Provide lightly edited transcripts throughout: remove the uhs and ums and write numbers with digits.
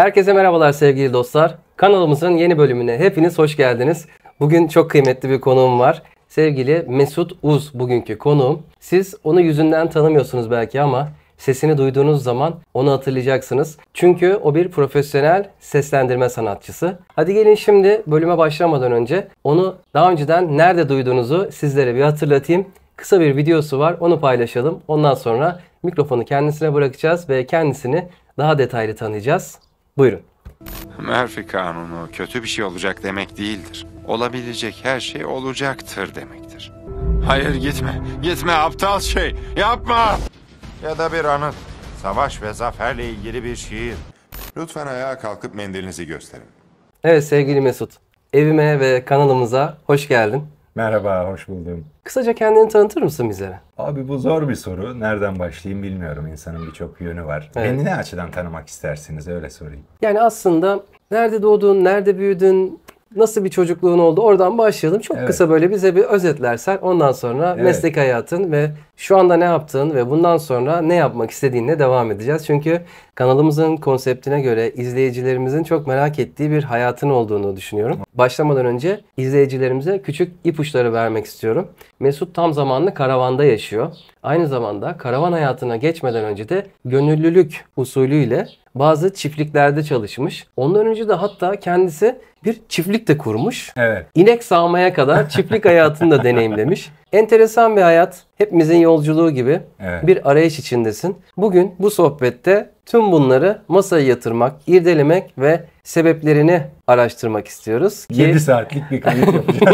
Herkese merhabalar sevgili dostlar. Kanalımızın yeni bölümüne hepiniz hoş geldiniz. Bugün çok kıymetli bir konuğum var. Sevgili Mesut Uz bugünkü konuğum. Siz onu yüzünden tanımıyorsunuz belki ama sesini duyduğunuz zaman onu hatırlayacaksınız. Çünkü o bir profesyonel seslendirme sanatçısı. Hadi gelin şimdi bölüme başlamadan önce onu daha önceden nerede duyduğunuzu sizlere bir hatırlatayım. Kısa bir videosu var, onu paylaşalım. Ondan sonra mikrofonu kendisine bırakacağız ve kendisini daha detaylı tanıyacağız. Buyurun. Murphy kanunu kötü bir şey olacak demek değildir. Olabilecek her şey olacaktır demektir. Hayır gitme, gitme aptal şey, yapma! Ya da bir anıt, savaş ve zaferle ilgili bir şiir. Lütfen ayağa kalkıp mendilinizi gösterin. Evet sevgili Mesut, evime ve kanalımıza hoş geldin. Merhaba, hoş buldum. Kısaca kendini tanıtır mısın bize? Abi bu zor bir soru. Nereden başlayayım bilmiyorum. İnsanın birçok yönü var. Evet. Beni ne açıdan tanımak istersiniz öyle sorayım. Yani aslında nerede doğdun, nerede büyüdün, nasıl bir çocukluğun oldu oradan başlayalım. Çok Evet. kısa böyle bize bir özetlersen ondan sonra Evet. meslek hayatın ve şu anda ne yaptığın ve bundan sonra ne yapmak istediğinle devam edeceğiz. Çünkü kanalımızın konseptine göre izleyicilerimizin çok merak ettiği bir hayatın olduğunu düşünüyorum. Başlamadan önce izleyicilerimize küçük ipuçları vermek istiyorum. Mesut tam zamanlı karavanda yaşıyor. Aynı zamanda karavan hayatına geçmeden önce de gönüllülük usulüyle bazı çiftliklerde çalışmış. Ondan önce de hatta kendisi bir çiftlik de kurmuş. Evet. İnek sağmaya kadar çiftlik hayatını da deneyimlemiş. Enteresan bir hayat. Hepimizin yolculuğu gibi Evet. bir arayış içindesin. Bugün bu sohbette tüm bunları masaya yatırmak, irdelemek ve sebeplerini araştırmak istiyoruz. Ki 7 saatlik bir kayıt yapacağız.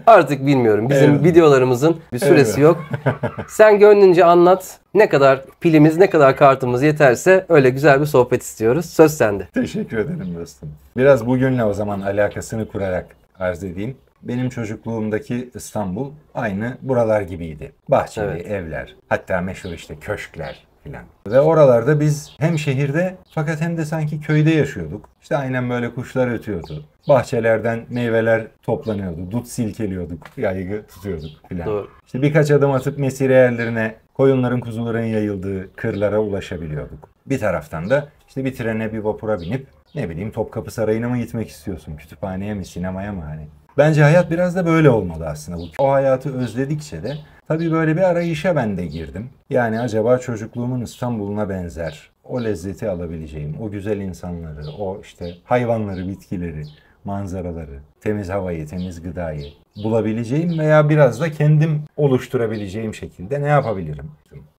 artık bilmiyorum. Bizim Evet. videolarımızın bir süresi Evet. yok. Sen gönlünce anlat. Ne kadar pilimiz, ne kadar kartımız yeterse öyle güzel bir sohbet istiyoruz. Söz sende. Teşekkür ederim dostum. Biraz bugünle o zaman alakasını kurarak arz edeyim. Benim çocukluğumdaki İstanbul aynı buralar gibiydi. Bahçeli Evet. evler, hatta meşhur işte köşkler filan. Ve oralarda biz hem şehirde fakat hem de sanki köyde yaşıyorduk. İşte aynen böyle kuşlar ötüyordu. Bahçelerden meyveler toplanıyordu. Dut silkeliyorduk, yaygı tutuyorduk filan. Doğru. İşte birkaç adım atıp mesire yerlerine, koyunların kuzuların yayıldığı kırlara ulaşabiliyorduk. Bir taraftan da işte bir trene bir vapura binip ne bileyim Topkapı Sarayı'na mı gitmek istiyorsun? Kütüphaneye mi, sinemaya mı hani? Bence hayat biraz da böyle olmalı aslında. O hayatı özledikçe de tabii böyle bir arayışa ben de girdim. Yani acaba çocukluğumun İstanbul'una benzer, o lezzeti alabileceğim, o güzel insanları, o işte hayvanları, bitkileri, manzaraları, temiz havayı, temiz gıdayı bulabileceğim veya biraz da kendim oluşturabileceğim şekilde ne yapabilirim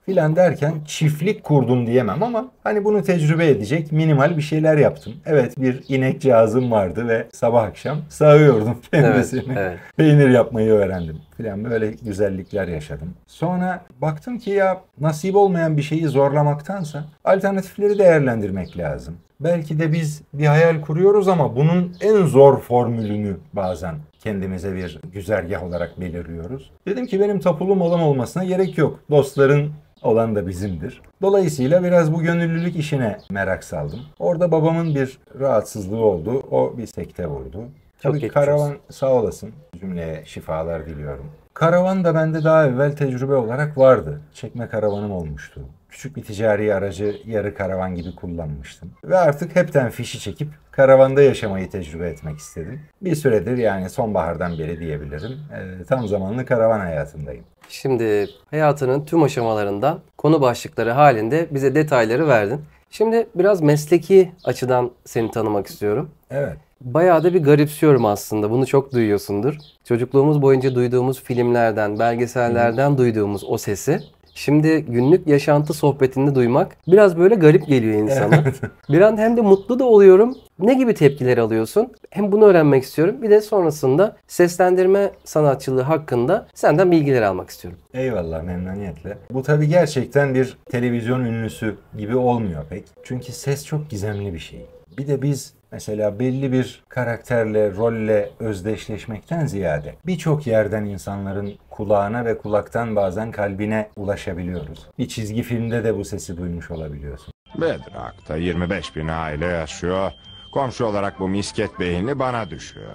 filan derken çiftlik kurdum diyemem ama hani bunu tecrübe edecek minimal bir şeyler yaptım. Evet, bir inek cihazım vardı ve sabah akşam sağıyordum kendisini. evet. Peynir yapmayı öğrendim filan, böyle güzellikler yaşadım. Sonra baktım ki ya nasip olmayan bir şeyi zorlamaktansa alternatifleri değerlendirmek lazım. Belki de biz bir hayal kuruyoruz ama bunun en zor formülünü bazen kendimize bir güzergah olarak belirliyoruz. Dedim ki benim tapulu malım olmasına gerek yok. Dostların olan da bizimdir. Dolayısıyla biraz bu gönüllülük işine merak saldım. Orada babamın bir rahatsızlığı oldu. O bir sekte vurdu. Çok Tabii geçmiş karavan olsun. sağ olasın. Cümleye şifalar diliyorum. Karavan da bende daha evvel tecrübe olarak vardı. Çekme karavanım olmuştu. Küçük bir ticari aracı yarı karavan gibi kullanmıştım. Ve artık hepten fişi çekip karavanda yaşamayı tecrübe etmek istedim. Bir süredir, yani sonbahardan beri diyebilirim, tam zamanlı karavan hayatındayım. Şimdi hayatının tüm aşamalarından konu başlıkları halinde bize detayları verdin. Şimdi biraz mesleki açıdan seni tanımak istiyorum. Evet. Bayağı da bir garipsiyorum aslında. Bunu çok duyuyorsundur. Çocukluğumuz boyunca duyduğumuz filmlerden, belgesellerden duyduğumuz o sesi şimdi günlük yaşantı sohbetinde duymak biraz böyle garip geliyor insana. Bir an hem de mutlu da oluyorum. Ne gibi tepkiler alıyorsun? Hem bunu öğrenmek istiyorum. Bir de sonrasında seslendirme sanatçılığı hakkında senden bilgiler almak istiyorum. Eyvallah, memnuniyetle. Bu tabii gerçekten bir televizyon ünlüsü gibi olmuyor pek. Çünkü ses çok gizemli bir şey. Bir de biz mesela belli bir karakterle, rolle özdeşleşmekten ziyade birçok yerden insanların kulağına ve kulaktan bazen kalbine ulaşabiliyoruz. Bir çizgi filmde de bu sesi duymuş olabiliyorsun. Bedrock'ta 25 bin aile yaşıyor. Komşu olarak bu misket beyinli bana düşüyor.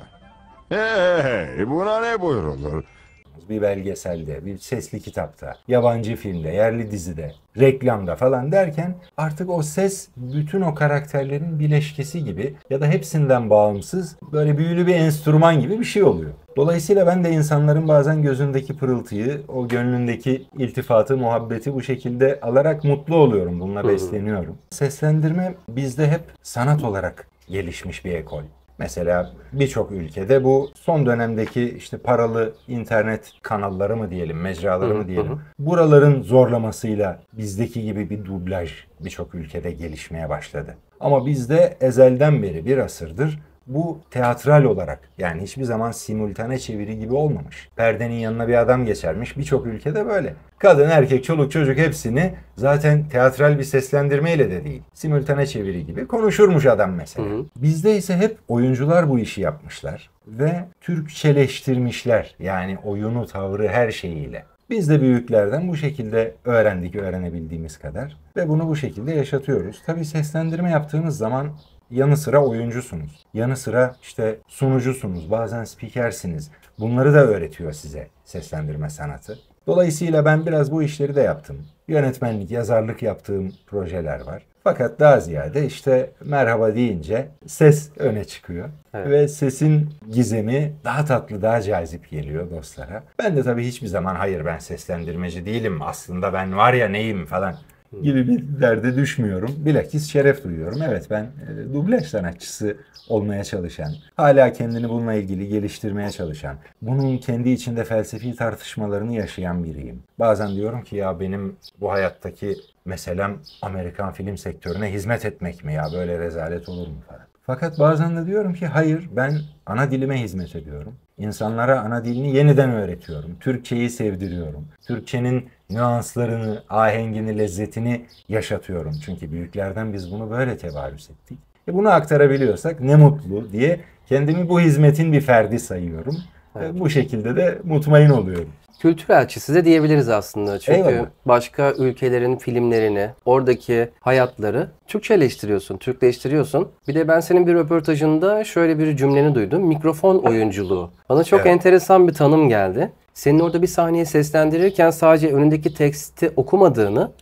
Hey, buna ne buyrulur? görüyorsunuz. Bir belgeselde, bir sesli kitapta, yabancı filmde, yerli dizide, reklamda falan derken artık o ses bütün o karakterlerin bileşkesi gibi ya da hepsinden bağımsız böyle büyülü bir enstrüman gibi bir şey oluyor. Dolayısıyla ben de insanların bazen gözündeki pırıltıyı, o gönlündeki iltifatı, muhabbeti bu şekilde alarak mutlu oluyorum. Bununla besleniyorum. Seslendirme bizde hep sanat olarak gelişmiş bir ekol. Mesela birçok ülkede bu son dönemdeki işte paralı internet kanalları mı diyelim, mecraları mı diyelim. Buraların zorlamasıyla bizdeki gibi bir dublaj birçok ülkede gelişmeye başladı. Ama bizde ezelden beri bir asırdır bu teatral olarak, yani hiçbir zaman simultane çeviri gibi olmamış. Perdenin yanına bir adam geçermiş. Birçok ülkede böyle. Kadın, erkek, çoluk, çocuk hepsini zaten teatral bir seslendirmeyle de değil, simultane çeviri gibi konuşurmuş adam mesela. Bizde ise hep oyuncular bu işi yapmışlar ve Türkçeleştirmişler. Yani oyunu, tavrı, her şeyiyle. Biz de büyüklerden bu şekilde öğrendik, öğrenebildiğimiz kadar ve bunu bu şekilde yaşatıyoruz. Tabii seslendirme yaptığınız zaman yanı sıra oyuncusunuz. Yanı sıra işte sunucusunuz. Bazen spikersiniz. Bunları da öğretiyor size seslendirme sanatı. Dolayısıyla ben biraz bu işleri de yaptım. Yönetmenlik, yazarlık yaptığım projeler var. Fakat daha ziyade işte merhaba deyince ses öne çıkıyor. Evet. Ve sesin gizemi daha tatlı, daha cazip geliyor dostlara. Ben de tabii hiçbir zaman hayır ben seslendirmeci değilim, aslında ben var ya neyim falan gibi bir derde düşmüyorum. Bilakis şeref duyuyorum. Evet, ben dublaj sanatçısı olmaya çalışan, hala kendini bununla ilgili geliştirmeye çalışan, bunun kendi içinde felsefi tartışmalarını yaşayan biriyim. Bazen diyorum ki ya benim bu hayattaki meselem Amerikan film sektörüne hizmet etmek mi ya, böyle rezalet olur mu falan. Fakat bazen de diyorum ki hayır, ben ana dilime hizmet ediyorum. İnsanlara ana dilini yeniden öğretiyorum. Türkçeyi sevdiriyorum. Türkçenin nüanslarını, ahengini, lezzetini yaşatıyorum. Çünkü büyüklerden biz bunu böyle tevarüz ettik. Bunu aktarabiliyorsak ne mutlu diye kendimi bu hizmetin bir ferdi sayıyorum. Evet. Bu şekilde de mutmain oluyorum. Kültür elçisi de diyebiliriz aslında. Çünkü eyvallah, başka ülkelerin filmlerini, oradaki hayatları Türkçeleştiriyorsun, Türkleştiriyorsun. Bir de ben senin bir röportajında şöyle bir cümleni duydum. Mikrofon oyunculuğu. Bana çok enteresan bir tanım geldi. Senin orada bir sahneyi seslendirirken sadece önündeki teksti okumadığını,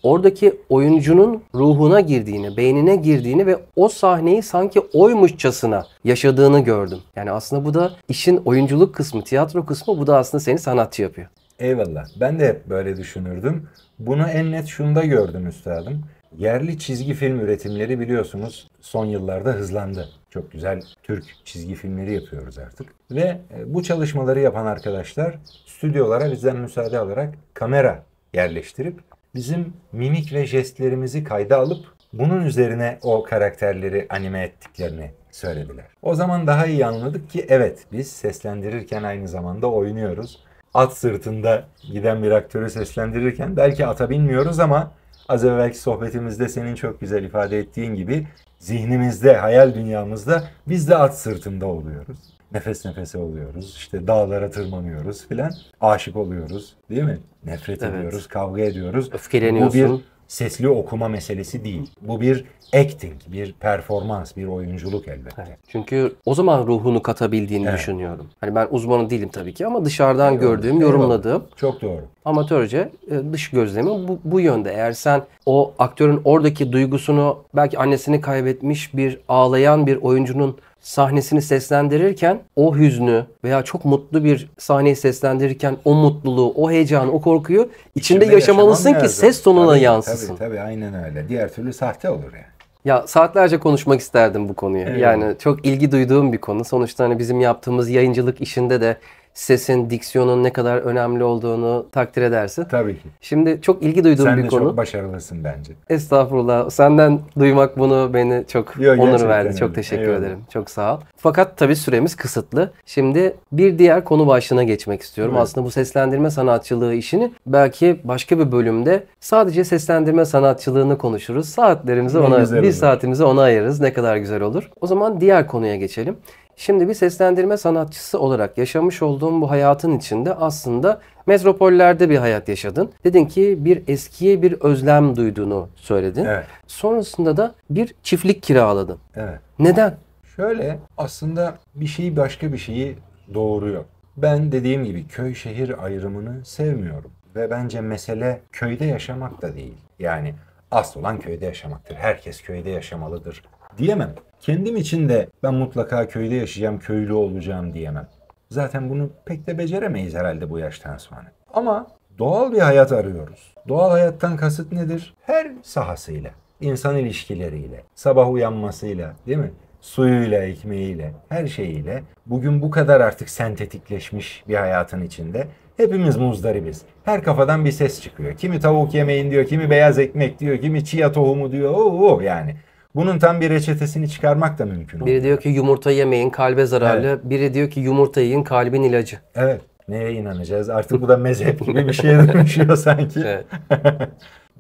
oradaki oyuncunun ruhuna girdiğini, beynine girdiğini ve o sahneyi sanki oymuşçasına yaşadığını gördüm. Yani aslında bu da işin oyunculuk kısmı, tiyatro kısmı, bu da aslında seni sanatçı yapıyor. Eyvallah. Ben de hep böyle düşünürdüm. Bunu en net şunda gördüm üstadım. Yerli çizgi film üretimleri biliyorsunuz son yıllarda hızlandı. Çok güzel Türk çizgi filmleri yapıyoruz artık. Ve bu çalışmaları yapan arkadaşlar stüdyolara bizden müsaade alarak kamera yerleştirip bizim mimik ve jestlerimizi kayda alıp bunun üzerine o karakterleri anime ettiklerini söylediler. O zaman daha iyi anladık ki evet, biz seslendirirken aynı zamanda oynuyoruz. At sırtında giden bir aktörü seslendirirken belki ata binmiyoruz ama az evvelki sohbetimizde senin çok güzel ifade ettiğin gibi zihnimizde, hayal dünyamızda biz de at sırtında oluyoruz. Nefes nefese oluyoruz. İşte dağlara tırmanıyoruz filan. Aşık oluyoruz, değil mi? Nefret ediyoruz, kavga ediyoruz. Öfkeleniyorsun. Bu bir sesli okuma meselesi değil. Bu bir acting, bir performans, bir oyunculuk elbette. Evet. Çünkü o zaman ruhunu katabildiğini düşünüyorum. Hani ben uzmanı değilim tabii ki ama dışarıdan gördüğüm, yorumladığım. Çok doğru. Amatörce dış gözlemim bu yönde. Eğer sen o aktörün oradaki duygusunu, belki annesini kaybetmiş bir ağlayan bir oyuncunun sahnesini seslendirirken o hüznü veya çok mutlu bir sahneyi seslendirirken o mutluluğu, o heyecanı, o korkuyu içinde yaşamalısın ki ses tonuna yansısın. Tabii aynen öyle. Diğer türlü sahte olur yani. Ya saatlerce konuşmak isterdim bu konuya. Evet. Yani çok ilgi duyduğum bir konu. Sonuçta hani bizim yaptığımız yayıncılık işinde de sesin, diksiyonun ne kadar önemli olduğunu takdir edersin. Tabii ki. Şimdi çok ilgi duyduğum bir konu. Sen de çok başarılısın bence. Estağfurullah. Senden duymak bunu beni çok onur verdi. Çok teşekkür ederim. Çok sağ ol. Fakat tabii süremiz kısıtlı. Şimdi bir diğer konu başlığına geçmek istiyorum. Evet. Aslında bu seslendirme sanatçılığı işini belki başka bir bölümde sadece seslendirme sanatçılığını konuşuruz. Saatlerimizi bir saatimizi ona ayırırız. Ne kadar güzel olur. O zaman diğer konuya geçelim. Şimdi bir seslendirme sanatçısı olarak yaşamış olduğum bu hayatın içinde aslında metropollerde bir hayat yaşadın. Dedin ki bir eskiye bir özlem duyduğunu söyledin. Evet. Sonrasında da bir çiftlik kiraladın. Evet. Neden? Şöyle, aslında bir şey başka bir şeyi doğuruyor. Ben dediğim gibi köy şehir ayrımını sevmiyorum. Ve bence mesele köyde yaşamak da değil. Yani asıl olan köyde yaşamaktır. Herkes köyde yaşamalıdır diyemem. Kendim için de ben mutlaka köyde yaşayacağım, köylü olacağım diyemem. Zaten bunu pek de beceremeyiz herhalde bu yaştan sonra. Ama doğal bir hayat arıyoruz. Doğal hayattan kasıt nedir? Her sahasıyla, insan ilişkileriyle, sabah uyanmasıyla, değil mi? Suyuyla, ekmeğiyle, her şeyiyle bugün bu kadar artık sentetikleşmiş bir hayatın içinde hepimiz muzdaribiz. Her kafadan bir ses çıkıyor. Kimi tavuk yemeyin diyor, kimi beyaz ekmek diyor, kimi chia tohumu diyor. Oo yani. Bunun tam bir reçetesini çıkarmak da mümkün. Biri diyor ki yumurta yemeyin, kalbe zararlı. Evet. Biri diyor ki yumurta yiyin, kalbin ilacı. Evet. Neye inanacağız? Artık bu da mezhep gibi bir şeye dönüşüyor sanki. Evet.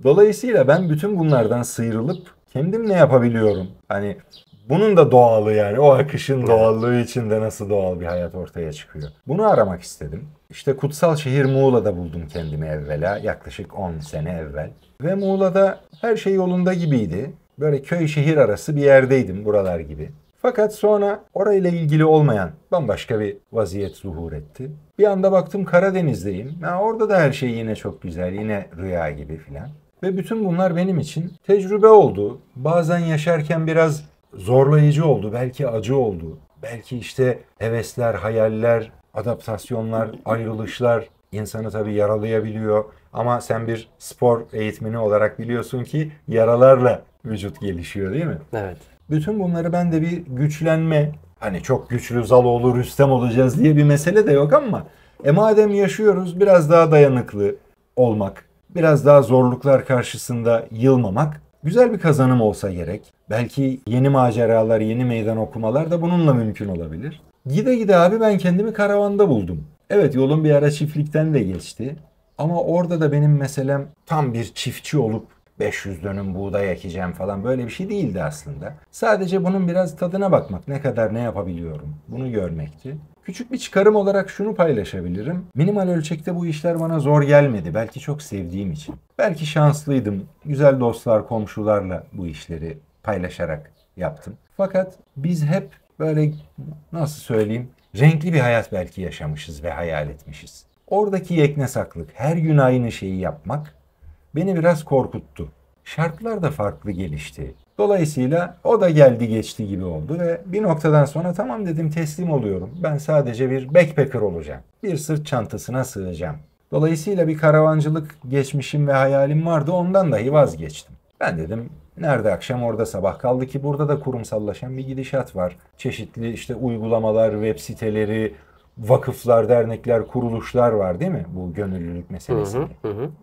Dolayısıyla ben bütün bunlardan sıyrılıp kendim ne yapabiliyorum? Hani bunun da doğalı yani o akışın doğallığı içinde nasıl doğal bir hayat ortaya çıkıyor. Bunu aramak istedim. İşte kutsal şehir Muğla'da buldum kendimi evvela yaklaşık 10 sene evvel. Ve Muğla'da her şey yolunda gibiydi. Böyle köy şehir arası bir yerdeydim buralar gibi. Fakat sonra orayla ilgili olmayan bambaşka bir vaziyet zuhur etti. Bir anda baktım Karadeniz'deyim. Ya orada da her şey yine çok güzel, yine rüya gibi filan. Ve bütün bunlar benim için tecrübe oldu. Bazen yaşarken biraz zorlayıcı oldu, belki acı oldu. Belki işte hevesler, hayaller, adaptasyonlar, ayrılışlar insanı tabii yaralayabiliyor. Ama sen bir spor eğitmeni olarak biliyorsun ki yaralarla vücut gelişiyor değil mi? Evet. Bütün bunları ben de bir güçlenme, hani çok güçlü Zaloğlu Rüstem olacağız diye bir mesele de yok ama madem yaşıyoruz biraz daha dayanıklı olmak, biraz daha zorluklar karşısında yılmamak güzel bir kazanım olsa gerek. Belki yeni maceralar, yeni meydan okumalar da bununla mümkün olabilir. Gide gide abi ben kendimi karavanda buldum. Evet yolun bir ara çiftlikten de geçti. Ama orada da benim meselem tam bir çiftçi olup 500 dönüm buğday ekeceğim falan böyle bir şey değildi aslında. Sadece bunun biraz tadına bakmak, ne kadar ne yapabiliyorum bunu görmekti. Küçük bir çıkarım olarak şunu paylaşabilirim. Minimal ölçekte bu işler bana zor gelmedi. Belki çok sevdiğim için. Belki şanslıydım. Güzel dostlar, komşularla bu işleri paylaşarak yaptım. Fakat biz hep böyle nasıl söyleyeyim renkli bir hayat belki yaşamışız ve hayal etmişiz. Oradaki yeknesaklık, her gün aynı şeyi yapmak beni biraz korkuttu. Şartlar da farklı gelişti. Dolayısıyla o da geldi geçti gibi oldu ve bir noktadan sonra tamam dedim teslim oluyorum. Ben sadece bir backpacker olacağım. Bir sırt çantasına sığacağım. Dolayısıyla bir karavancılık geçmişim ve hayalim vardı ondan dahi vazgeçtim. Ben dedim nerede akşam orada sabah kaldı ki burada da kurumsallaşan bir gidişat var. Çeşitli işte uygulamalar, web siteleri, vakıflar, dernekler, kuruluşlar var değil mi? Bu gönüllülük meselesinde.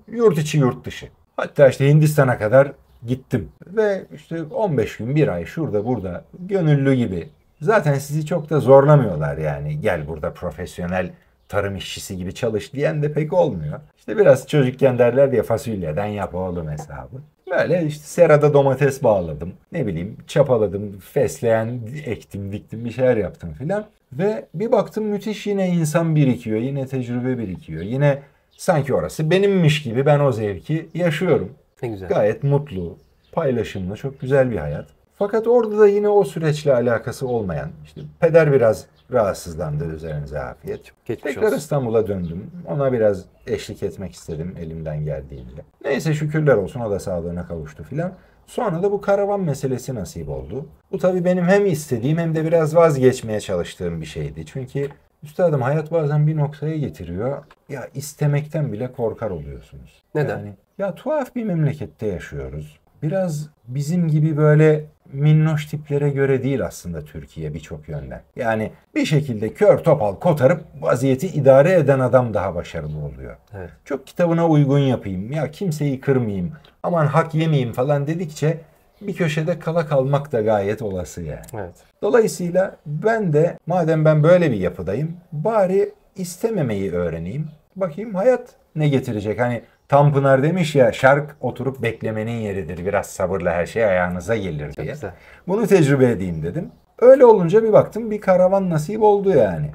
Yurt içi, yurt dışı. Hatta işte Hindistan'a kadar gittim. Ve işte 15 gün, bir ay şurada burada gönüllü gibi. Zaten sizi çok da zorlamıyorlar yani. Gel burada profesyonel tarım işçisi gibi çalış diyen de pek olmuyor. İşte biraz çocukken derler ya fasulyeden yap oğlum hesabı. Böyle işte serada domates bağladım. Ne bileyim çapaladım, fesleğen ektim, diktim bir şeyler yaptım filan. Ve bir baktım müthiş yine insan birikiyor, yine tecrübe birikiyor. Yine sanki orası benimmiş gibi ben o zevki yaşıyorum. Ne güzel. Gayet mutlu, paylaşımlı, çok güzel bir hayat. Fakat orada da yine o süreçle alakası olmayan, işte peder biraz rahatsızlandı üzerinize afiyet. Geçmiş Tekrar olsun. İstanbul'a döndüm. Ona biraz eşlik etmek istedim elimden geldiğince. Neyse şükürler olsun o da sağlığına kavuştu filan. Sonra da bu karavan meselesi nasip oldu. Bu tabii benim hem istediğim hem de biraz vazgeçmeye çalıştığım bir şeydi. Çünkü üstadım hayat bazen bir noktaya getiriyor. Ya istemekten bile korkar oluyorsunuz. Neden? Yani, ya tuhaf bir memlekette yaşıyoruz. Biraz bizim gibi böyle minnoş tiplere göre değil aslında Türkiye birçok yönden. Yani bir şekilde kör topal kotarıp vaziyeti idare eden adam daha başarılı oluyor. Evet. Çok kitabına uygun yapayım, ya kimseyi kırmayayım, aman hak yemeyeyim falan dedikçe bir köşede kala kalmak da gayet olası yani. Evet. Dolayısıyla ben de madem ben böyle bir yapıdayım bari istememeyi öğreneyim. Bakayım hayat ne getirecek? Hani Tanpınar demiş ya şark oturup beklemenin yeridir. Biraz sabırla her şey ayağınıza gelir diye. güzel. Bunu tecrübe edeyim dedim. Öyle olunca bir baktım bir karavan nasip oldu yani.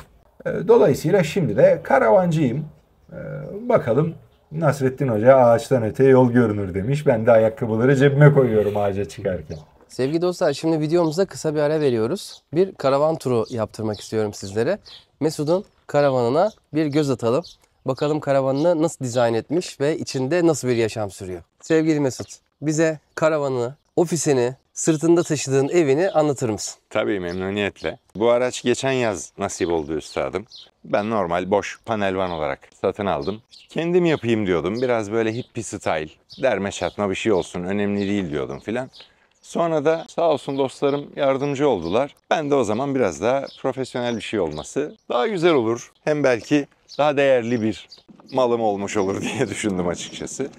Dolayısıyla şimdi de karavancıyım. Bakalım Nasrettin Hoca ağaçtan öte yol görünür demiş. Ben de ayakkabıları cebime koyuyorum ağaca çıkarken. Sevgili dostlar şimdi videomuzda kısa bir ara veriyoruz. Bir karavan turu yaptırmak istiyorum sizlere. Mesut'un karavanına bir göz atalım. Bakalım karavanını nasıl dizayn etmiş ve içinde nasıl bir yaşam sürüyor. Sevgili Mesut, bize karavanını, ofisini, sırtında taşıdığın evini anlatır mısın? Tabii memnuniyetle. Bu araç geçen yaz nasip oldu üstadım. Ben normal boş panel van olarak satın aldım. Kendim yapayım diyordum. Biraz böyle hippie style, derme çatma bir şey olsun, önemli değil diyordum filan. Sonra da sağ olsun dostlarım yardımcı oldular. Ben de o zaman biraz daha profesyonel bir şey olması daha güzel olur. Hem belki daha değerli bir malım olmuş olur diye düşündüm açıkçası.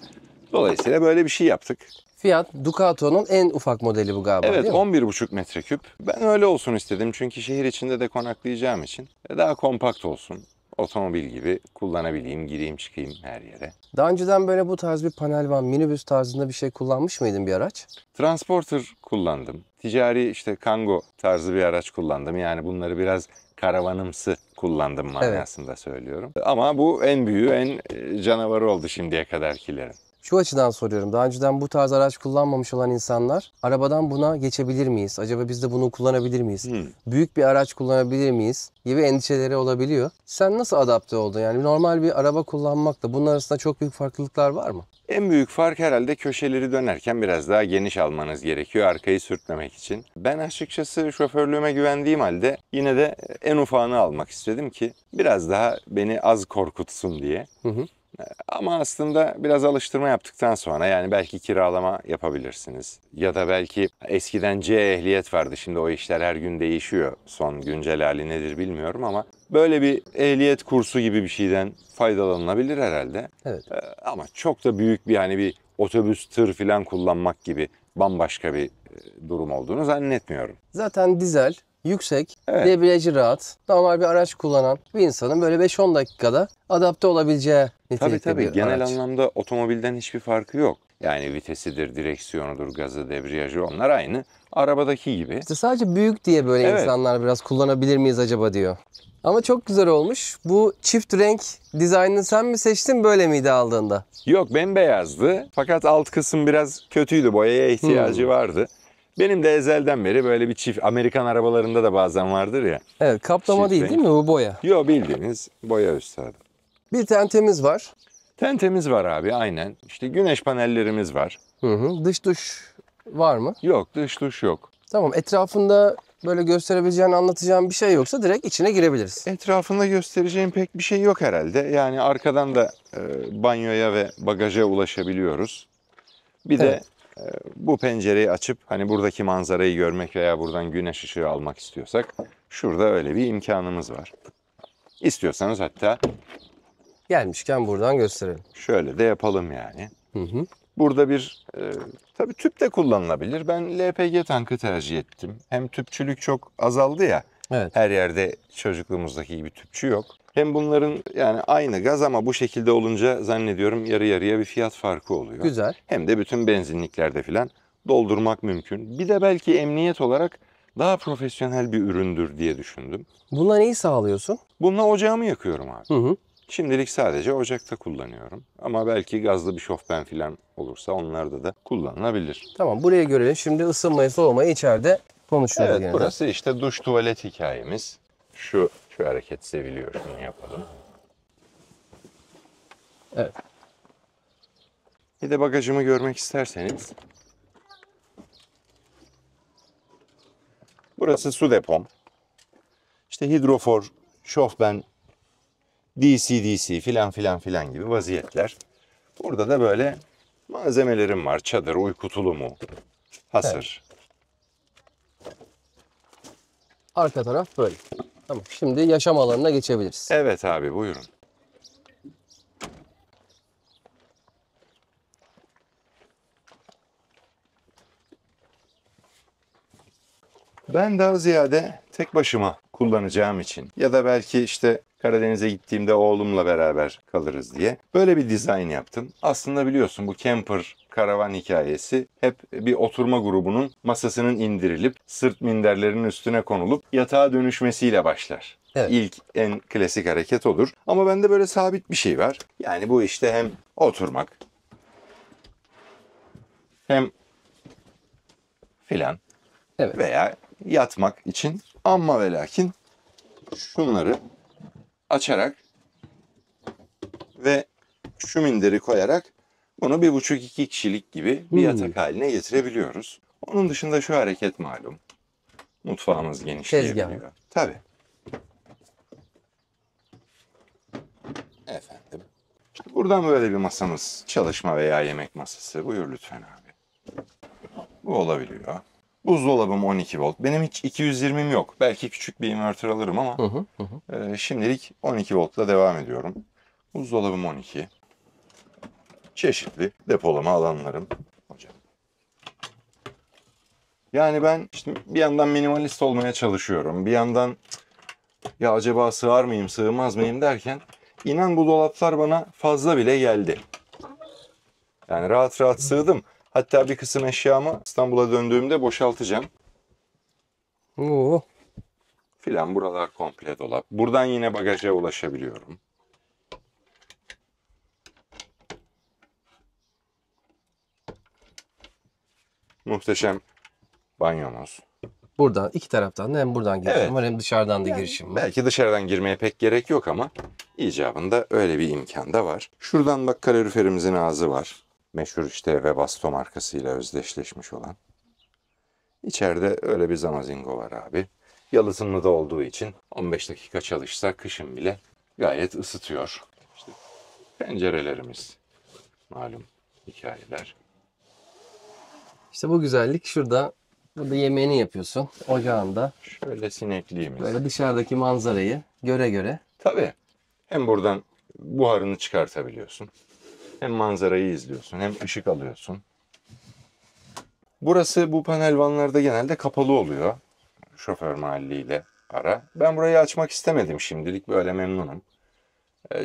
Dolayısıyla böyle bir şey yaptık. Fiat Ducato'nun en ufak modeli bu galiba, Evet, değil mi? 11,5 metreküp. Ben öyle olsun istedim çünkü şehir içinde de konaklayacağım için daha kompakt olsun. Otomobil gibi kullanabileyim, gireyim çıkayım her yere. Daha önceden böyle bu tarz bir panel van, minibüs tarzında bir şey kullanmış mıydın bir araç? Transporter kullandım. Ticari işte Kango tarzı bir araç kullandım. Yani bunları biraz karavanımsı kullandım manasında söylüyorum. Ama bu en büyüğü, en canavarı oldu şimdiye kadarkilerin. Şu açıdan soruyorum. Daha önceden bu tarz araç kullanmamış olan insanlar arabadan buna geçebilir miyiz? Acaba biz de bunu kullanabilir miyiz? Büyük bir araç kullanabilir miyiz? Gibi endişeleri olabiliyor. Sen nasıl adapte oldun? Yani normal bir araba kullanmakla bunun arasında çok büyük farklılıklar var mı? En büyük fark herhalde köşeleri dönerken biraz daha geniş almanız gerekiyor arkayı sürtmemek için. Ben açıkçası şoförlüğüme güvendiğim halde yine de en ufağını almak istedim ki biraz daha beni az korkutsun diye. Ama aslında biraz alıştırma yaptıktan sonra yani belki kiralama yapabilirsiniz. Ya da belki eskiden C ehliyet vardı. Şimdi o işler her gün değişiyor. Son güncel hali nedir bilmiyorum ama böyle bir ehliyet kursu gibi bir şeyden faydalanılabilir herhalde. Evet. Ama çok da büyük bir hani bir otobüs, tır falan kullanmak gibi bambaşka bir durum olduğunu zannetmiyorum. Zaten dizel, yüksek, Evet. debriyajı rahat. Normal bir araç kullanan bir insanın böyle 5-10 dakikada adapte olabileceği nitelikte Tabii bir genel araç. anlamda otomobilden hiçbir farkı yok. Yani vitesidir, direksiyonudur, gazı, debriyajı onlar aynı. Arabadaki gibi. İşte sadece büyük diye böyle Evet. insanlar biraz kullanabilir miyiz acaba diyor. Ama çok güzel olmuş. Bu çift renk dizaynını sen mi seçtin, böyle miydi aldığında? Yok bembeyazdı fakat alt kısım biraz kötüydü. Boyaya ihtiyacı vardı. Benim de ezelden beri böyle bir çift, Amerikan arabalarında da bazen vardır ya. Evet, kaplama Çift değil renk. değil mi bu, boya? Yok bildiğiniz boya üstadım. Bir tentemiz var. Tentemiz var abi aynen. İşte güneş panellerimiz var. Dış duş var mı? Yok dış duş yok. Tamam, etrafında böyle gösterebileceğin, anlatacağın bir şey yoksa direkt içine girebiliriz. Etrafında göstereceğim pek bir şey yok herhalde. Yani arkadan da banyoya ve bagaja ulaşabiliyoruz. Bir de bu pencereyi açıp hani buradaki manzarayı görmek veya buradan güneş ışığı almak istiyorsak şurada öyle bir imkanımız var. İstiyorsanız hatta Gelmişken buradan gösterelim. şöyle de yapalım yani. Burada bir tabii tüp de kullanılabilir. Ben LPG tankı tercih ettim. Hem tüpçülük çok azaldı ya. Evet. Her yerde çocukluğumuzdaki gibi tüpçü yok. Hem bunların yani aynı gaz ama bu şekilde olunca zannediyorum yarı yarıya bir fiyat farkı oluyor. Güzel. Hem de bütün benzinliklerde falan doldurmak mümkün. Bir de belki emniyet olarak daha profesyonel bir üründür diye düşündüm. Bununla neyi sağlıyorsun? Bununla ocağımı yakıyorum abi. Hı. Şimdilik sadece ocakta kullanıyorum. Ama belki gazlı bir şofben falan olursa onlarda da kullanılabilir. Tamam, buraya görelim. Şimdi ısınmayı soğumayı içeride konuşuyoruz Evet yani. burası işte duş tuvalet hikayemiz. Şu hareket seviliyor. Şunu yapalım. Evet. Bir de bagajımı görmek isterseniz. Burası su depom. İşte hidrofor, şofben, DC filan filan filan gibi vaziyetler. Burada da böyle malzemelerim var. Çadır, uyku tulumu, hasır. Arka taraf böyle. Tamam. Şimdi yaşam alanına geçebiliriz. Evet abi buyurun. Ben daha ziyade tek başıma kullanacağım için ya da belki işte Karadeniz'e gittiğimde oğlumla beraber kalırız diye böyle bir dizayn yaptım. Aslında biliyorsun bu camper karavan hikayesi hep bir oturma grubunun masasının indirilip sırt minderlerinin üstüne konulup yatağa dönüşmesiyle başlar. Evet. İlk en klasik hareket odur. Ama bende böyle sabit bir şey var. Yani bu işte hem oturmak hem filan Evet. veya yatmak için ama ve lakin şunları açarak ve şu minderi koyarak bunu 1,5-2 kişilik gibi bir yatak haline getirebiliyoruz. Onun dışında şu hareket malum. Mutfağımız genişleyebiliyor. Tabii. Efendim. İşte buradan böyle bir masamız, çalışma veya yemek masası. Buyur lütfen abi. Bu olabiliyor. Buzdolabım 12 volt. Benim hiç 220'm yok. Belki küçük bir inverter alırım ama şimdilik 12 voltla devam ediyorum. Buzdolabım 12. Çeşitli depolama alanlarım. Hocam. Yani ben işte bir yandan minimalist olmaya çalışıyorum. Bir yandan ya acaba sığar mıyım, sığmaz mıyım derken inan bu dolaplar bana fazla bile geldi. Yani rahat rahat sığdım. Hatta bir kısım eşyamı İstanbul'a döndüğümde boşaltacağım. Oo. Filan buralar komple dolap. Buradan yine bagaja ulaşabiliyorum. Muhteşem banyomuz. Buradan iki taraftan da hem buradan girişim Evet. var hem dışarıdan da girişim var. Belki dışarıdan girmeye pek gerek yok ama icabında öyle bir imkan da var. Şuradan bak kaloriferimizin ağzı var. Meşhur işte Webasto markasıyla özdeşleşmiş olan. İçeride öyle bir zamazingo var abi. Yalıtımlı da olduğu için 15 dakika çalışsa kışın bile gayet ısıtıyor. İşte pencerelerimiz malum hikayeler. İşte bu güzellik şurada. Burada yemeğini yapıyorsun. Ocağında. Şöyle sinekliğimiz. Böyle dışarıdaki manzarayı göre göre. Tabii. Hem buradan buharını çıkartabiliyorsun. Hem manzarayı izliyorsun. Hem ışık alıyorsun. Burası bu panel vanlarda genelde kapalı oluyor. Şoför mahalliyle ara. Ben burayı açmak istemedim şimdilik. Böyle memnunum.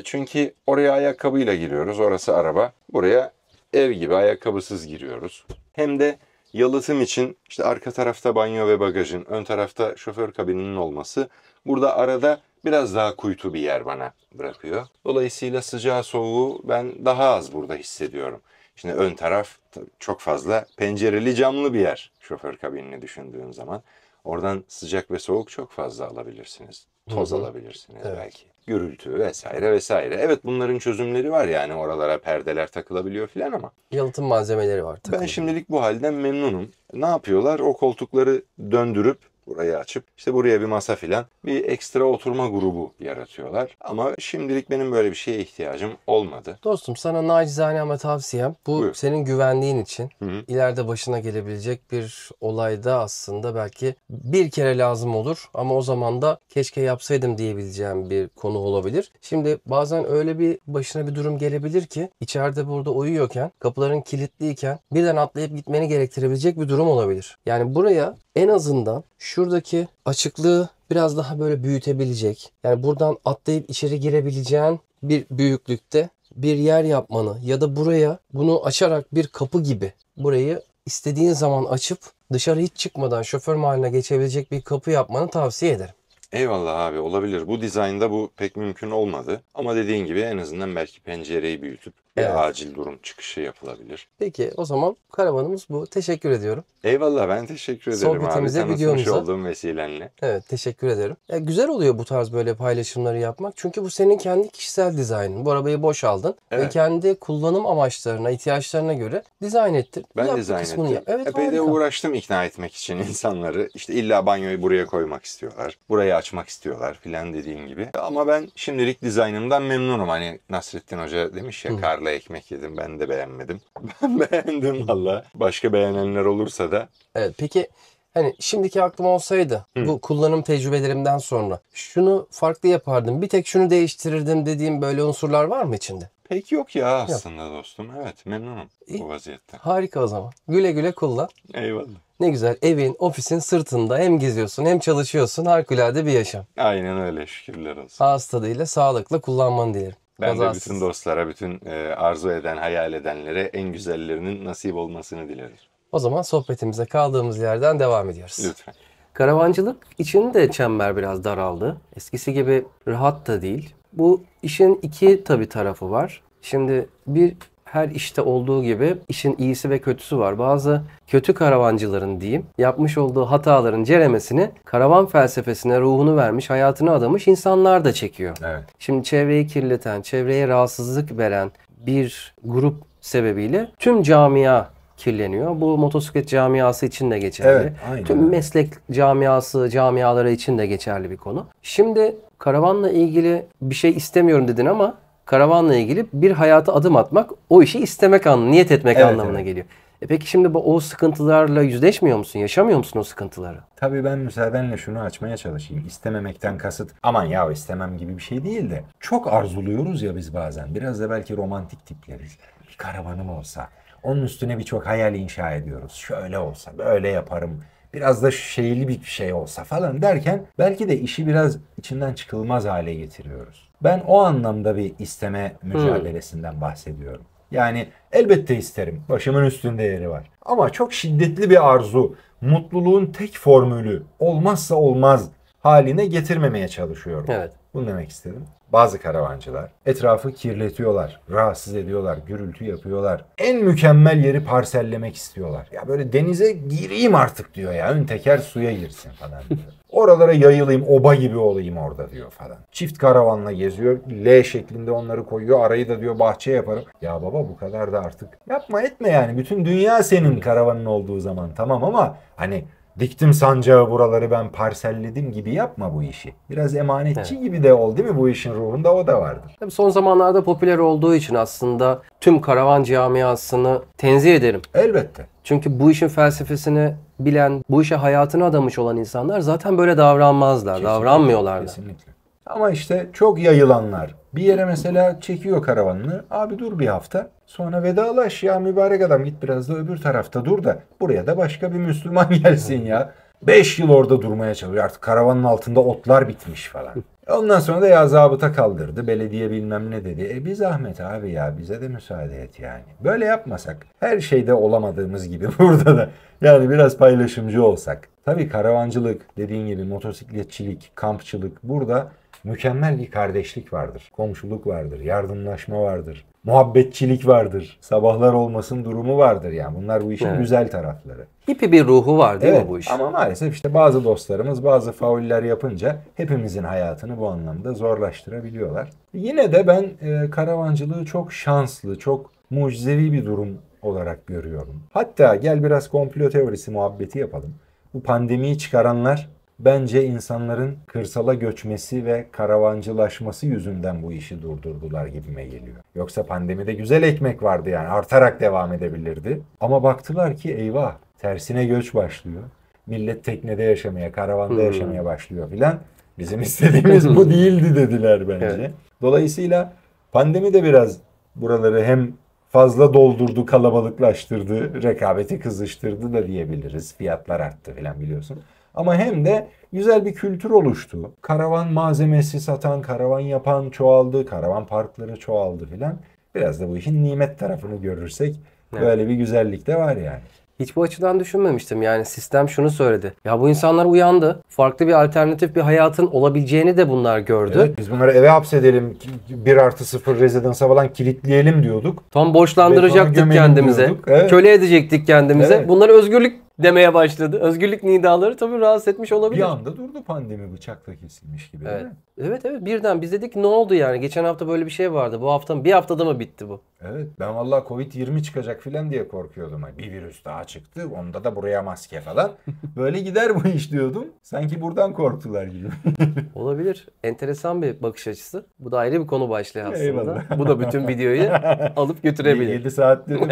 Çünkü oraya ayakkabıyla giriyoruz. Orası araba. Buraya ev gibi ayakkabısız giriyoruz. Hem de yalıtım için işte arka tarafta banyo ve bagajın, ön tarafta şoför kabininin olması burada arada biraz daha kuytu bir yer bana bırakıyor. Dolayısıyla sıcağı soğuğu ben daha az burada hissediyorum. Şimdi ön taraf çok fazla pencereli camlı bir yer şoför kabinini düşündüğün zaman. Oradan sıcak ve soğuk çok fazla alabilirsiniz. Toz alabilirsiniz belki. Gürültü vesaire vesaire. Evet bunların çözümleri var yani oralara perdeler takılabiliyor filan ama. Yalıtım malzemeleri var. Ben şimdilik bu halden memnunum. Ne yapıyorlar? O koltukları döndürüp burayı açıp işte buraya bir masa filan bir ekstra oturma grubu yaratıyorlar. Ama şimdilik benim böyle bir şeye ihtiyacım olmadı. Dostum sana nacizane ama tavsiyem bu Buyur. senin güvenliğin için Hı hı. ileride başına gelebilecek bir olayda aslında belki bir kere lazım olur ama o zaman da keşke yapsaydım diyebileceğim bir konu olabilir. Şimdi bazen öyle bir başına bir durum gelebilir ki içeride burada uyuyorken kapıların kilitliyken birden atlayıp gitmeni gerektirebilecek bir durum olabilir. Yani buraya en azından şuradaki açıklığı biraz daha böyle büyütebilecek. Yani buradan atlayıp içeri girebileceğin bir büyüklükte bir yer yapmanı ya da buraya bunu açarak bir kapı gibi burayı istediğin zaman açıp dışarı hiç çıkmadan şoför mahalline geçebilecek bir kapı yapmanı tavsiye ederim. Eyvallah abi olabilir. Bu dizaynda bu pek mümkün olmadı. Ama dediğin gibi en azından belki pencereyi büyütüp Evet. bir acil durum çıkışı yapılabilir. Peki o zaman karavanımız bu. Teşekkür ediyorum. Eyvallah ben teşekkür ederim abi Sohbetimize, tanıtmış videomuza. olduğum vesilenle. Evet teşekkür ederim. Güzel oluyor bu tarz böyle paylaşımları yapmak. Çünkü bu senin kendi kişisel dizaynın. Bu arabayı boş aldın ve Evet. kendi kullanım amaçlarına, ihtiyaçlarına göre dizayn ettin. Ben Yap bu dizayn kısmını ettim. yap. Evet, Epey de harika. uğraştım ikna etmek için insanları. İşte illa banyoyu buraya koymak istiyorlar. Burayı açmak istiyorlar filan dediğim gibi. Ama ben şimdilik dizaynımdan memnunum. Hani Nasrettin Hoca demiş ya karla ekmek yedim ben de beğenmedim. Ben beğendim valla. Başka beğenenler olursa da. Evet peki hani şimdiki aklım olsaydı bu kullanım tecrübelerimden sonra şunu farklı yapardım. Bir tek şunu değiştirirdim dediğim böyle unsurlar var mı içinde? Pek yok ya aslında dostum. Evet memnunum bu vaziyetten. Harika o zaman. Güle güle kullan. Eyvallah. Ne güzel evin, ofisin sırtında hem geziyorsun hem çalışıyorsun. Harikulade bir yaşam. Aynen öyle şükürler olsun. Ağız tadıyla sağlıkla kullanmanı dilerim. Ben de Kazasız. bütün dostlara, bütün arzu eden, hayal edenlere en güzellerinin nasip olmasını dilerim. O zaman sohbetimize kaldığımız yerden devam ediyoruz. Lütfen. Karavancılık için de çember biraz daraldı. Eskisi gibi rahat da değil. Bu işin iki tabii tarafı var. Şimdi bir her işte olduğu gibi işin iyisi ve kötüsü var. Bazı kötü karavancıların diyeyim yapmış olduğu hataların ceremesini karavan felsefesine ruhunu vermiş, hayatını adamış insanlar da çekiyor. Evet. Şimdi çevreyi kirleten, çevreye rahatsızlık veren bir grup sebebiyle tüm camia kirleniyor. Bu motosiklet camiası için de geçerli. Evet, aynen Tüm öyle. meslek camiaları için de geçerli bir konu. Şimdi karavanla ilgili bir şey istemiyorum dedin ama karavanla ilgili bir hayata adım atmak o işi istemek niyet etmek Evet, anlamına evet. geliyor. Peki şimdi o sıkıntılarla yüzleşmiyor musun? Yaşamıyor musun o sıkıntıları? Tabii ben müsaadenle şunu açmaya çalışayım. İstememekten kasıt aman ya istemem gibi bir şey değil de çok arzuluyoruz ya biz bazen. Biraz da belki romantik tipleriz. Bir karavanım olsa, onun üstüne birçok hayal inşa ediyoruz. Şöyle olsa, böyle yaparım. Biraz da şeyli bir şey olsa falan derken belki de işi biraz içinden çıkılmaz hale getiriyoruz. Ben o anlamda bir isteme mücadelesinden bahsediyorum. Yani elbette isterim. Başımın üstünde yeri var. Ama çok şiddetli bir arzu, mutluluğun tek formülü olmazsa olmaz haline getirmemeye çalışıyorum. Evet. Bunu demek istedim. Bazı karavancılar etrafı kirletiyorlar, rahatsız ediyorlar, gürültü yapıyorlar. En mükemmel yeri parsellemek istiyorlar. Ya böyle denize gireyim artık diyor ya. Ön teker suya girsin falan diyor. Oralara yayılayım, oba gibi olayım orada diyor falan. Çift karavanla geziyor. L şeklinde onları koyuyor. Arayı da diyor bahçe yaparım. Ya baba bu kadar da artık yapma etme yani. Bütün dünya senin karavanın olduğu zaman tamam ama hani diktim sancağı buraları ben parselledim gibi yapma bu işi. Biraz emanetçi gibi de ol değil mi? Bu işin ruhunda o da vardır. Tabii son zamanlarda popüler olduğu için aslında tüm karavan camiasını tenzih ederim. Elbette. Çünkü bu işin felsefesini bilen, bu işe hayatını adamış olan insanlar zaten böyle davranmazlar, davranmıyorlar da. Kesinlikle. Ama işte çok yayılanlar. Bir yere mesela çekiyor karavanını. Abi dur bir hafta. Sonra vedalaş ya mübarek adam git biraz da öbür tarafta dur da buraya da başka bir Müslüman gelsin ya. 5 yıl orada durmaya çalışıyor. Artık karavanın altında otlar bitmiş falan. Ondan sonra da ya zabıta kaldırdı. Belediye bilmem ne dedi. Bir zahmet abi ya bize de müsaade et yani. Böyle yapmasak her şeyde olamadığımız gibi burada da yani biraz paylaşımcı olsak. Tabii karavancılık dediğin gibi motosikletçilik, kampçılık burada mükemmel bir kardeşlik vardır. Komşuluk vardır, yardımlaşma vardır. Muhabbetçilik vardır. Sabahlar olmasın durumu vardır yani. Bunlar bu işin güzel tarafları. Hippi bir ruhu var değil Evet, mi bu iş? ama maalesef işte bazı dostlarımız bazı fauller yapınca hepimizin hayatını bu anlamda zorlaştırabiliyorlar. Yine de ben karavancılığı çok şanslı, çok mucizevi bir durum olarak görüyorum. Hatta gel biraz komplo teorisi muhabbeti yapalım. Bu pandemiyi çıkaranlar bence insanların kırsala göçmesi ve karavancılaşması yüzünden bu işi durdurdular gibime geliyor. Yoksa pandemide güzel ekmek vardı yani artarak devam edebilirdi. Ama baktılar ki eyvah tersine göç başlıyor. Millet teknede yaşamaya, karavanda yaşamaya başlıyor filan. Bizim istediğimiz bu değildi dediler bence. Evet. Dolayısıyla pandemi de biraz buraları hem fazla doldurdu, kalabalıklaştırdı, rekabeti kızıştırdı da diyebiliriz. Fiyatlar arttı filan biliyorsun. Ama hem de güzel bir kültür oluştu. Karavan malzemesi satan, karavan yapan çoğaldı, karavan parkları çoğaldı filan. Biraz da bu işin nimet tarafını görürsek böyle bir güzellik de var yani. Hiç bu açıdan düşünmemiştim. Yani sistem şunu söyledi. Ya bu insanlar uyandı. Farklı bir alternatif bir hayatın olabileceğini de bunlar gördü. Evet, biz bunları eve hapsedelim, 1+0 rezidansa falan kilitleyelim diyorduk. Tam borçlandıracaktık gömelim kendimize. diyorduk. Evet. Köle edecektik kendimize. Evet. Bunlara özgürlük demeye başladı. Özgürlük nidaları tabii rahatsız etmiş olabilir. Bir anda durdu pandemi bıçakla kesilmiş gibi değil Evet. mi? Evet birden biz dedik ne oldu yani? Geçen hafta böyle bir şey vardı. Bu hafta bir haftada mı bitti bu? Evet, ben vallahi Covid-20 çıkacak filan diye korkuyordum. Bir virüs daha çıktı, onda da buraya maske falan. Böyle gider bu iş diyordum. Sanki buradan korktular gibi. Olabilir. Enteresan bir bakış açısı. Bu da ayrı bir konu başlığı aslında. Eyvallah. Bu da bütün videoyu alıp götürebilir. 7 saat dedim.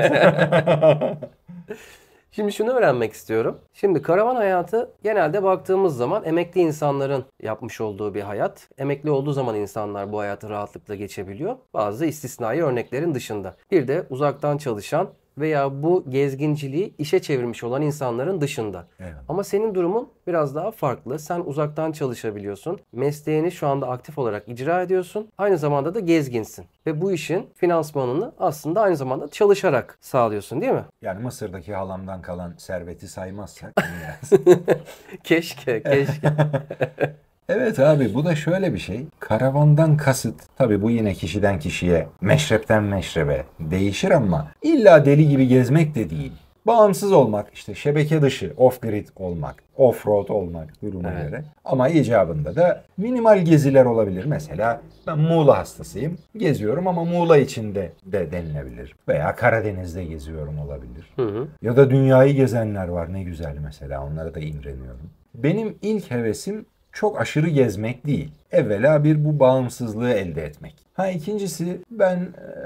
Şimdi şunu öğrenmek istiyorum. Şimdi karavan hayatı genelde baktığımız zaman emekli insanların yapmış olduğu bir hayat. Emekli olduğu zaman insanlar bu hayatı rahatlıkla geçebiliyor. Bazı istisnai örneklerin dışında. Bir de uzaktan çalışan veya bu gezginciliği işe çevirmiş olan insanların dışında. Evet. Ama senin durumun biraz daha farklı. Sen uzaktan çalışabiliyorsun. Mesleğini şu anda aktif olarak icra ediyorsun. Aynı zamanda da gezginsin. Ve bu işin finansmanını aslında aynı zamanda çalışarak sağlıyorsun değil mi? Yani Mısır'daki halamdan kalan serveti saymazsak. Keşke. Evet abi, bu da şöyle bir şey. Karavandan kasıt, tabii bu yine kişiden kişiye, meşrepten meşrebe değişir ama illa deli gibi gezmek de değil. Bağımsız olmak, işte şebeke dışı, off-grid olmak, off-road olmak duruma göre. Ama icabında da minimal geziler olabilir. Mesela ben Muğla hastasıyım. Geziyorum ama Muğla içinde de denilebilir. Veya Karadeniz'de geziyorum olabilir. Ya da dünyayı gezenler var, ne güzel mesela, onlara da imreniyorum. Benim ilk hevesim çok aşırı gezmek değil. Evvela bu bağımsızlığı elde etmek. İkincisi, ben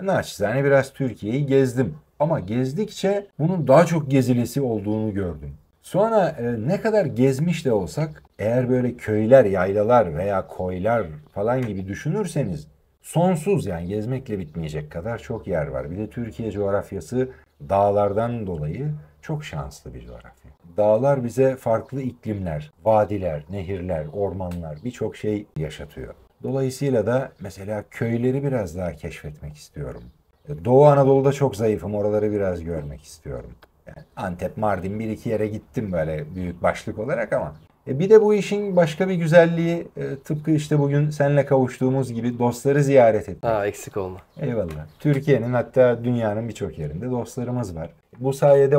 naçizane biraz Türkiye'yi gezdim. Ama gezdikçe bunun daha çok gezilesi olduğunu gördüm. Sonra ne kadar gezmiş de olsak, eğer böyle köyler, yaylalar veya koylar falan gibi düşünürseniz sonsuz, yani gezmekle bitmeyecek kadar çok yer var. Bir de Türkiye coğrafyası dağlardan dolayı çok şanslı bir coğrafya. Dağlar bize farklı iklimler, vadiler, nehirler, ormanlar, birçok şey yaşatıyor. Dolayısıyla da mesela köyleri biraz daha keşfetmek istiyorum. Doğu Anadolu'da çok zayıfım, oraları biraz görmek istiyorum. Yani Antep, Mardin, bir iki yere gittim böyle büyük başlık olarak ama. Bir de bu işin başka bir güzelliği, tıpkı işte bugün seninle kavuştuğumuz gibi dostları ziyaret etmek. Eksik olma. Eyvallah. Türkiye'nin, hatta dünyanın birçok yerinde dostlarımız var. Bu sayede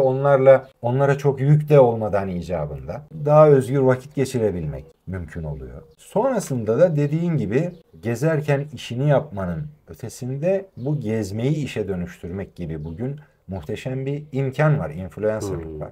onlara çok yük de olmadan icabında daha özgür vakit geçirebilmek mümkün oluyor. Sonrasında da dediğin gibi gezerken işini yapmanın ötesinde bu gezmeyi işe dönüştürmek gibi bugün muhteşem bir imkan var. Influencerlık var.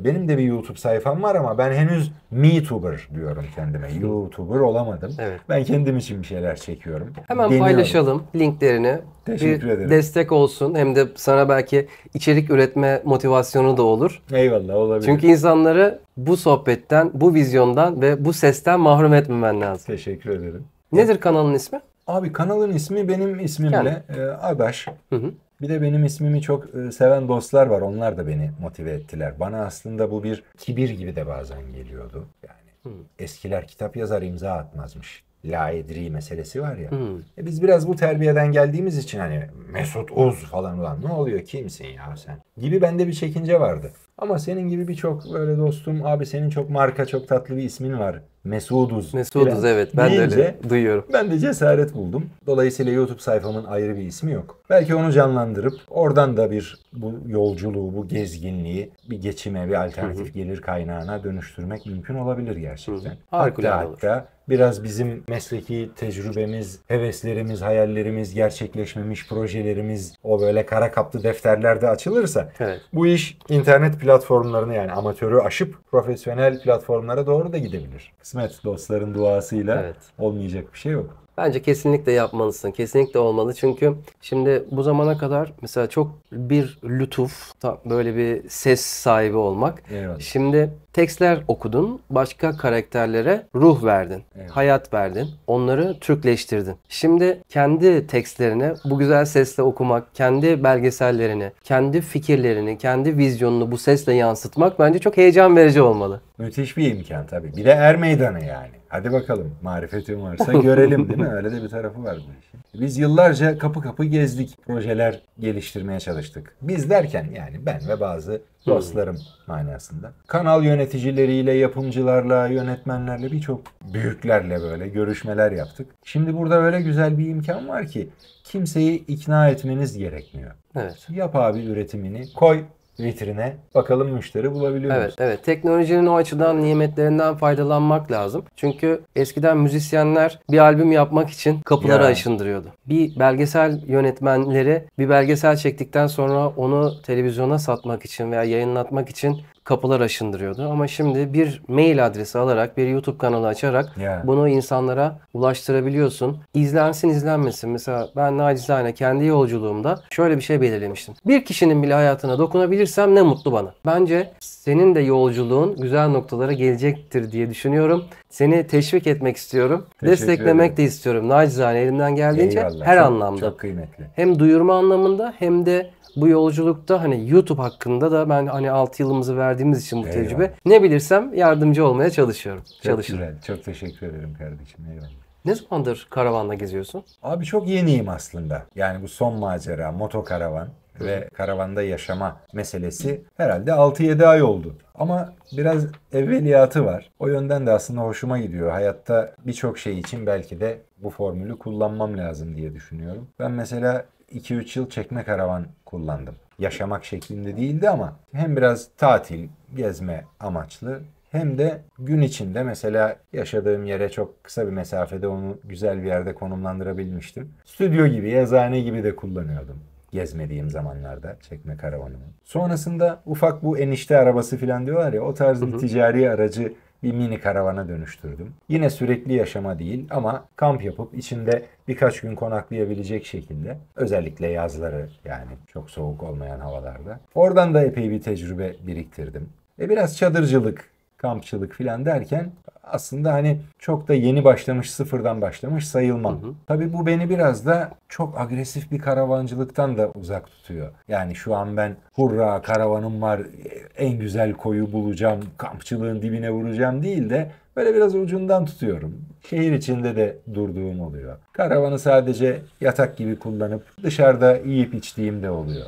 Benim de bir YouTube sayfam var ama ben henüz MeTuber diyorum kendime. YouTuber olamadım. Evet. Ben kendim için bir şeyler çekiyorum. Hemen Deniyorum. paylaşalım linklerini. Teşekkür Bir ederim. destek olsun. Hem de sana belki içerik üretme motivasyonu da olur. Eyvallah, olabilir. Çünkü insanları bu sohbetten, bu vizyondan ve bu sesten mahrum etmemen lazım. Teşekkür ederim. Nedir kanalın ismi? Abi, kanalın ismi benim ismimle Adaş. Hı hı. Bir de benim ismimi çok seven dostlar var. Onlar da beni motive ettiler. Bana aslında bu bir kibir gibi de bazen geliyordu. Yani eskiler kitap yazar imza atmazmış. La edri meselesi var ya. Biz biraz bu terbiyeden geldiğimiz için hani Mesut Uz falan, ulan ne oluyor, kimsin ya sen gibi bende bir çekince vardı. Ama senin gibi birçok böyle dostum, abi senin çok marka, çok tatlı bir ismin var, Mesuduz. Mesuduz, evet, ben de öyle duyuyorum. Ben de cesaret buldum. Dolayısıyla YouTube sayfamın ayrı bir ismi yok. Belki onu canlandırıp oradan da bu yolculuğu, bu gezginliği bir geçime, bir alternatif gelir kaynağına dönüştürmek mümkün olabilir gerçekten. Hatta biraz bizim mesleki tecrübemiz, heveslerimiz, hayallerimiz, gerçekleşmemiş projelerimiz o böyle kara kaplı defterlerde açılırsa bu iş internet platformlarını, yani amatörü aşıp profesyonel platformlara doğru da gidebilir. Kısmet, dostların duasıyla olmayacak bir şey yok. Bence kesinlikle yapmalısın. Kesinlikle olmalı. Çünkü şimdi bu zamana kadar mesela çok bir lütuf, böyle bir ses sahibi olmak. Eyvallah. Şimdi tekstler okudun, başka karakterlere ruh verdin, hayat verdin, onları Türkleştirdin. Şimdi kendi tekstlerini bu güzel sesle okumak, kendi belgesellerini, kendi fikirlerini, kendi vizyonunu bu sesle yansıtmak bence çok heyecan verici olmalı. Müthiş bir imkan tabii. Bir de er meydanı yani. Hadi bakalım, marifetin varsa görelim, değil mi? Öyle de bir tarafı var bu işin. Biz yıllarca kapı kapı gezdik, projeler geliştirmeye çalıştık. Biz derken yani ben ve bazı dostlarım manasında. Kanal yöneticileriyle, yapımcılarla, yönetmenlerle, birçok büyüklerle böyle görüşmeler yaptık. Şimdi burada öyle güzel bir imkan var ki kimseyi ikna etmeniz gerekmiyor. Evet. Yap abi üretimini, koy vitrine, bakalım müşteri bulabiliyor musun? Evet. Teknolojinin o açıdan nimetlerinden faydalanmak lazım. Çünkü eskiden müzisyenler bir albüm yapmak için kapıları aşındırıyordu. Bir belgesel yönetmenleri bir belgesel çektikten sonra onu televizyona satmak için veya yayınlatmak için kapılar aşındırıyordu. Ama şimdi bir mail adresi alarak, bir YouTube kanalı açarak bunu insanlara ulaştırabiliyorsun. İzlensin izlenmesin. Mesela ben nacizane kendi yolculuğumda şöyle bir şey belirlemiştim. Bir kişinin bile hayatına dokunabilirsem ne mutlu bana. Bence senin de yolculuğun güzel noktalara gelecektir diye düşünüyorum. Seni teşvik etmek istiyorum. Desteklemek de istiyorum. Nacizane elimden geldiğince her anlamda. Çok kıymetli. Hem duyurma anlamında hem de bu yolculukta hani YouTube hakkında da ben hani 6 yılımızı verdiğimiz için bu tecrübe ne bilirsem yardımcı olmaya çalışıyorum. Çok güzel. Çok teşekkür ederim kardeşim. Eyvallah. Ne zamandır karavanla geziyorsun? Abi çok yeniyim aslında. Yani bu son macera, motokaravan. ve karavanda yaşama meselesi herhalde 6-7 ay oldu. Ama biraz evveliyatı var. O yönden de aslında hoşuma gidiyor. Hayatta birçok şey için belki de bu formülü kullanmam lazım diye düşünüyorum. Ben mesela 2-3 yıl çekme karavan kullandım. Yaşamak şeklinde değildi ama hem biraz tatil, gezme amaçlı hem de gün içinde mesela yaşadığım yere çok kısa bir mesafede onu güzel bir yerde konumlandırabilmiştim. Stüdyo gibi, yazıhane gibi de kullanıyordum gezmediğim zamanlarda çekme karavanımı. Sonrasında ufak bu enişte arabası falan diyorlar ya, o tarz bir ticari aracı bir mini karavana dönüştürdüm. Yine sürekli yaşama değil ama kamp yapıp içinde birkaç gün konaklayabilecek şekilde, özellikle yazları, yani çok soğuk olmayan havalarda. Oradan da epey bir tecrübe biriktirdim. Biraz çadırcılık, kampçılık filan derken aslında hani çok da yeni başlamış, sıfırdan başlamış sayılmam. Tabii bu beni biraz da çok agresif bir karavancılıktan da uzak tutuyor. Yani şu an ben hurra karavanım var, en güzel koyu bulacağım, kampçılığın dibine vuracağım değil de böyle biraz ucundan tutuyorum. Şehir içinde de durduğum oluyor. Karavanı sadece yatak gibi kullanıp dışarıda yiyip içtiğim de oluyor.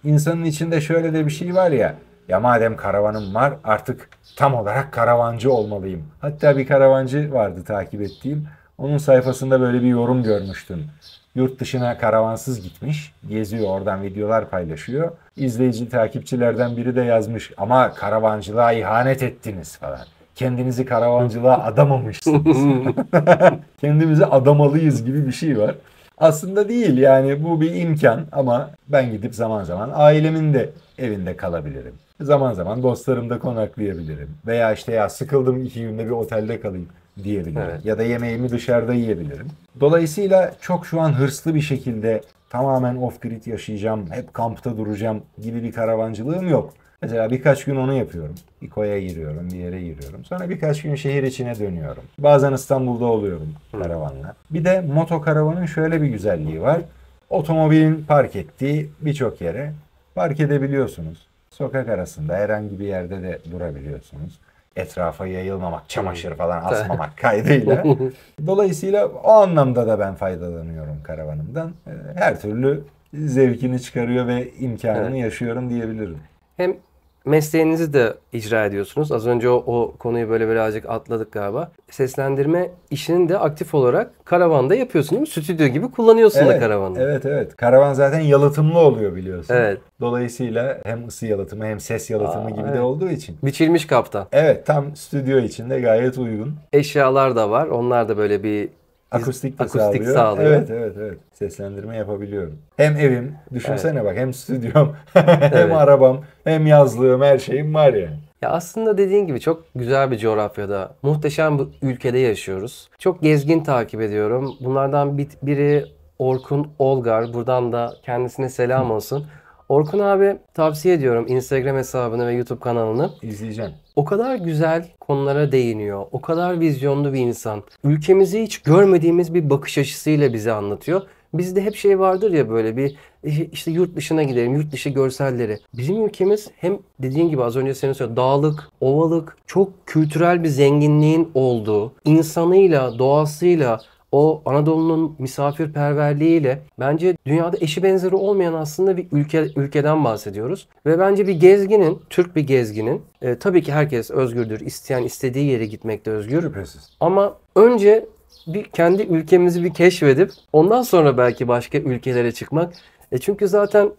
İnsanın içinde şöyle de bir şey var ya, ya madem karavanım var artık tam olarak karavancı olmalıyım. Hatta bir karavancı vardı takip ettiğim. Onun sayfasında böyle bir yorum görmüştüm. Yurt dışına karavansız gitmiş. Geziyor, oradan videolar paylaşıyor. İzleyici takipçilerden biri de yazmış ama karavancılığa ihanet ettiniz falan. Kendinizi karavancılığa adamamışsınız. Kendimizi adamalıyız gibi bir şey var. Aslında değil, yani bu bir imkan ama ben gidip zaman zaman ailemin de evinde kalabilirim. Zaman zaman dostlarımda konaklayabilirim. Veya işte ya sıkıldım 2 günde bir otelde kalayım diyebilirim. Evet. Ya da yemeğimi dışarıda yiyebilirim. Dolayısıyla çok şu an hırslı bir şekilde tamamen off-grid yaşayacağım, hep kampta duracağım gibi bir karavancılığım yok. Mesela birkaç gün onu yapıyorum. Bir koya giriyorum, bir yere giriyorum. Sonra birkaç gün şehir içine dönüyorum. Bazen İstanbul'da oluyorum karavanla. Bir de motokaravanın şöyle bir güzelliği var. Otomobilin park ettiği birçok yere park edebiliyorsunuz. Sokak arasında herhangi bir yerde de durabiliyorsunuz. Etrafa yayılmamak, çamaşır falan asmamak kaydıyla. Dolayısıyla o anlamda da ben faydalanıyorum karavanımdan. Her türlü zevkini çıkarıyor ve imkanını yaşıyorum diyebilirim. Hem mesleğinizi de icra ediyorsunuz. Az önce o konuyu böyle birazcık atladık galiba. Seslendirme işini de aktif olarak karavanda yapıyorsun değil mi? Stüdyo gibi kullanıyorsun da karavanı. Evet. Karavan zaten yalıtımlı oluyor biliyorsun. Evet. Dolayısıyla hem ısı yalıtımı hem ses yalıtımı gibi de olduğu için. Biçilmiş kaptan. Evet, tam stüdyo içinde gayet uygun. Eşyalar da var. Onlar da böyle bir Akustik de sağlıyor. Evet. Seslendirme yapabiliyorum. Hem evim, düşünsene bak, hem stüdyom, hem arabam, hem yazlığım, her şeyim var yani. Ya aslında dediğin gibi çok güzel bir coğrafyada, muhteşem bir ülkede yaşıyoruz. Çok gezgin takip ediyorum. Bunlardan biri Orkun Olgar. Buradan da kendisine selam olsun. Orkun abi tavsiye ediyorum Instagram hesabını ve YouTube kanalını. İzleyeceğim. O kadar güzel konulara değiniyor. O kadar vizyonlu bir insan. Ülkemizi hiç görmediğimiz bir bakış açısıyla bize anlatıyor. Bizde hep şey vardır ya, böyle bir işte yurt dışına gidelim, yurt dışı görselleri. Bizim ülkemiz hem dediğin gibi az önce senin söylediğin dağlık, ovalık, çok kültürel bir zenginliğin olduğu, insanıyla, doğasıyla, o Anadolu'nun misafirperverliğiyle bence dünyada eşi benzeri olmayan aslında bir ülkeden bahsediyoruz. Ve bence bir gezginin, Türk bir gezginin, tabii ki herkes özgürdür. İsteyen istediği yere gitmekte özgür. Şüphesiz. Ama önce bir kendi ülkemizi bir keşfedip ondan sonra belki başka ülkelere çıkmak. Çünkü zaten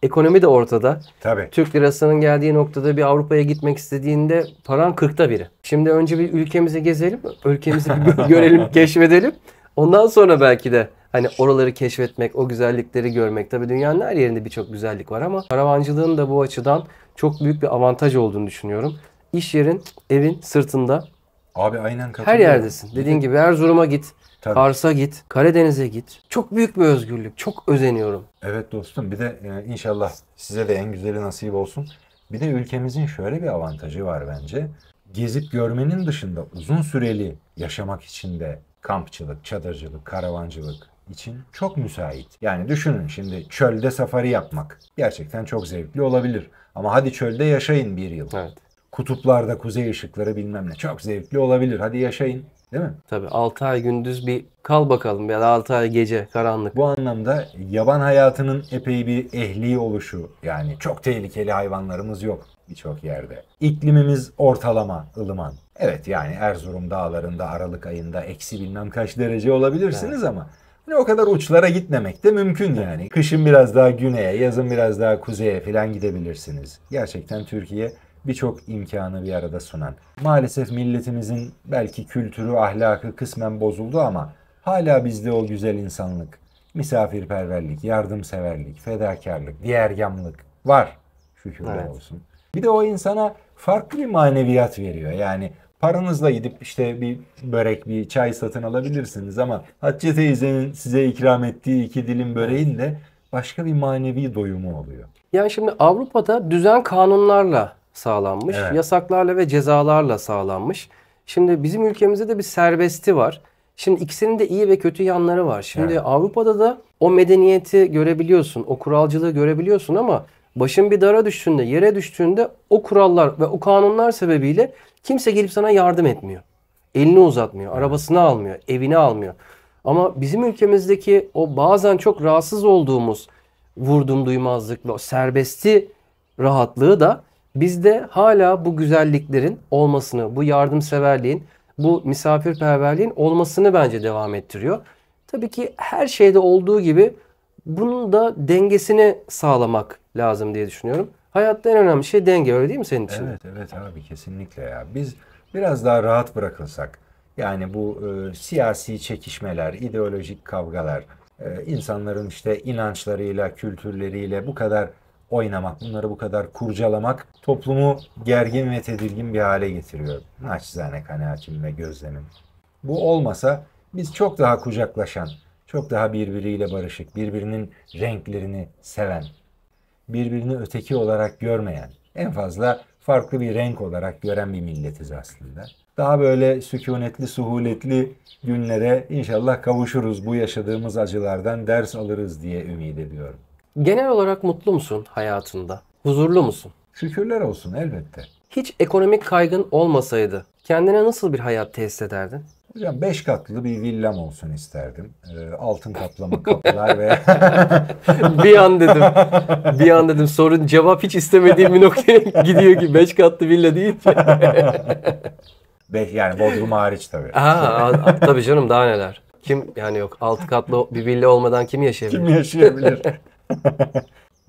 ekonomi de ortada. Tabii. Türk lirasının geldiği noktada bir Avrupa'ya gitmek istediğinde paran 40'ta biri. Şimdi önce bir ülkemizi gezelim, ülkemizi bir görelim, keşfedelim. Ondan sonra belki de hani oraları keşfetmek, o güzellikleri görmek. Tabii dünyanın her yerinde birçok güzellik var ama karavancılığın da bu açıdan çok büyük bir avantaj olduğunu düşünüyorum. İş yerin, evin sırtında. Abi aynen katılıyorum. Her yerdesin. Dediğin gibi Erzurum'a git, Tabii. Kars'a git, Karadeniz'e git. Çok büyük bir özgürlük. Çok özeniyorum. Evet dostum, bir de inşallah size de en güzeli nasip olsun. Bir de ülkemizin şöyle bir avantajı var bence. Gezip görmenin dışında uzun süreli yaşamak için de kampçılık, çadırcılık, karavancılık için çok müsait. Yani düşünün, şimdi çölde safari yapmak gerçekten çok zevkli olabilir. Ama hadi çölde yaşayın bir yıl. Evet. kutuplarda kuzey ışıkları bilmem ne. Çok zevkli olabilir. Hadi yaşayın. Değil mi? Tabii 6 ay gündüz bir kal bakalım ya da 6 ay gece karanlık. Bu anlamda yaban hayatının epey bir ehli oluşu, yani çok tehlikeli hayvanlarımız yok birçok yerde. İklimimiz ortalama, ılıman. Evet, yani Erzurum dağlarında Aralık ayında eksi bilmem kaç derece olabilirsiniz ama hani o kadar uçlara gitmemek de mümkün yani. Kışın biraz daha güneye, yazın biraz daha kuzeye falan gidebilirsiniz. Gerçekten Türkiye birçok imkanı bir arada sunan. Maalesef milletimizin belki kültürü, ahlakı kısmen bozuldu ama hala bizde o güzel insanlık, misafirperverlik, yardımseverlik, fedakarlık, diğergamlık var. Şükürler olsun. Bir de o insana farklı bir maneviyat veriyor. Yani paranızla gidip işte bir börek, bir çay satın alabilirsiniz ama Hatice teyzenin size ikram ettiği 2 dilim böreğin de başka bir manevi doyumu oluyor. Yani şimdi Avrupa'da düzen kanunlarla sağlanmış, Evet. yasaklarla ve cezalarla sağlanmış. Şimdi bizim ülkemizde de bir serbesti var. Şimdi ikisinin de iyi ve kötü yanları var. Şimdi Evet. Avrupa'da da o medeniyeti görebiliyorsun, o kuralcılığı görebiliyorsun ama başın bir dara düştüğünde, yere düştüğünde o kurallar ve o kanunlar sebebiyle kimse gelip sana yardım etmiyor. Elini uzatmıyor, arabasını almıyor, evini almıyor. Ama bizim ülkemizdeki o bazen çok rahatsız olduğumuz vurdum duymazlık ve o serbesti rahatlığı da bizde hala bu güzelliklerin olmasını, bu yardımseverliğin, bu misafirperverliğin olmasını bence devam ettiriyor. Tabii ki her şeyde olduğu gibi bunun da dengesini sağlamak lazım diye düşünüyorum. Hayatta en önemli şey denge, öyle değil mi senin için? Evet, evet abi, kesinlikle ya. Biz biraz daha rahat bırakılsak, yani bu siyasi çekişmeler, ideolojik kavgalar, insanların işte inançlarıyla, kültürleriyle bu kadar oynamak, bunları bu kadar kurcalamak toplumu gergin ve tedirgin bir hale getiriyor. Naçizane kanaatim ve gözlemim. Bu olmasa biz çok daha kucaklaşan, çok daha birbiriyle barışık, birbirinin renklerini seven, birbirini öteki olarak görmeyen, en fazla farklı bir renk olarak gören bir milletiz aslında. Daha böyle sükunetli, suhuletli günlere inşallah kavuşuruz. Bu yaşadığımız acılardan ders alırız diye ümit ediyorum. Genel olarak mutlu musun hayatında? Huzurlu musun? Şükürler olsun elbette. Hiç ekonomik kaygın olmasaydı kendine nasıl bir hayat tesis ederdin? Hocam 5 katlı bir villam olsun isterdim. Altın kaplama kapılar ve Bir an dedim. Bir an dedim sorun cevap hiç istemediğim bir noktaya gidiyor ki 5 katlı villa değil ki. yani Bodrum hariç tabii. Tabii canım daha neler. Kim yani yok 6 katlı bir villa olmadan kim yaşayabilir? Kim yaşayabilir?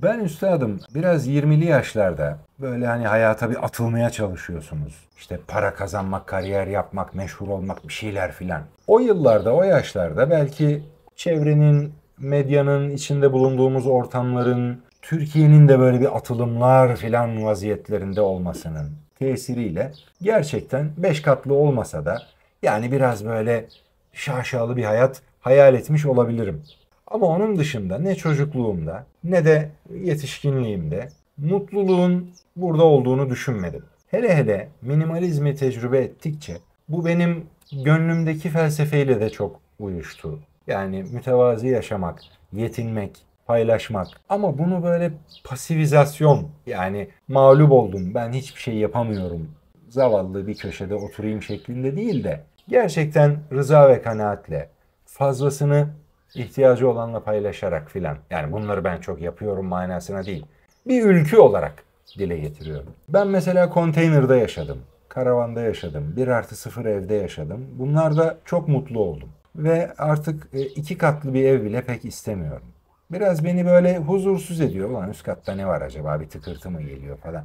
Ben üstadım biraz 20'li yaşlarda böyle hani hayata bir atılmaya çalışıyorsunuz. İşte para kazanmak, kariyer yapmak, meşhur olmak, bir şeyler filan. O yıllarda, o yaşlarda belki çevrenin, medyanın, içinde bulunduğumuz ortamların, Türkiye'nin de böyle bir atılımlar filan vaziyetlerinde olmasının tesiriyle gerçekten 5 katlı olmasa da yani biraz böyle şaşalı bir hayat hayal etmiş olabilirim. Ama onun dışında ne çocukluğumda ne de yetişkinliğimde mutluluğun burada olduğunu düşünmedim. Hele hele minimalizmi tecrübe ettikçe bu benim gönlümdeki felsefeyle de çok uyuştu. Yani mütevazi yaşamak, yetinmek, paylaşmak ama bunu böyle pasivizasyon, yani mağlup oldum, ben hiçbir şey yapamıyorum, zavallı bir köşede oturayım şeklinde değil de gerçekten rıza ve kanaatle fazlasını ihtiyacı olanla paylaşarak filan. Yani bunları ben çok yapıyorum manasına değil. Bir ülkü olarak dile getiriyorum. Ben mesela konteynerde yaşadım. Karavanda yaşadım. 1+0 evde yaşadım. Bunlarda çok mutlu oldum. Ve artık 2 katlı bir ev bile pek istemiyorum. Biraz beni böyle huzursuz ediyor. Ulan üst katta ne var acaba? Bir tıkırtı mı geliyor falan.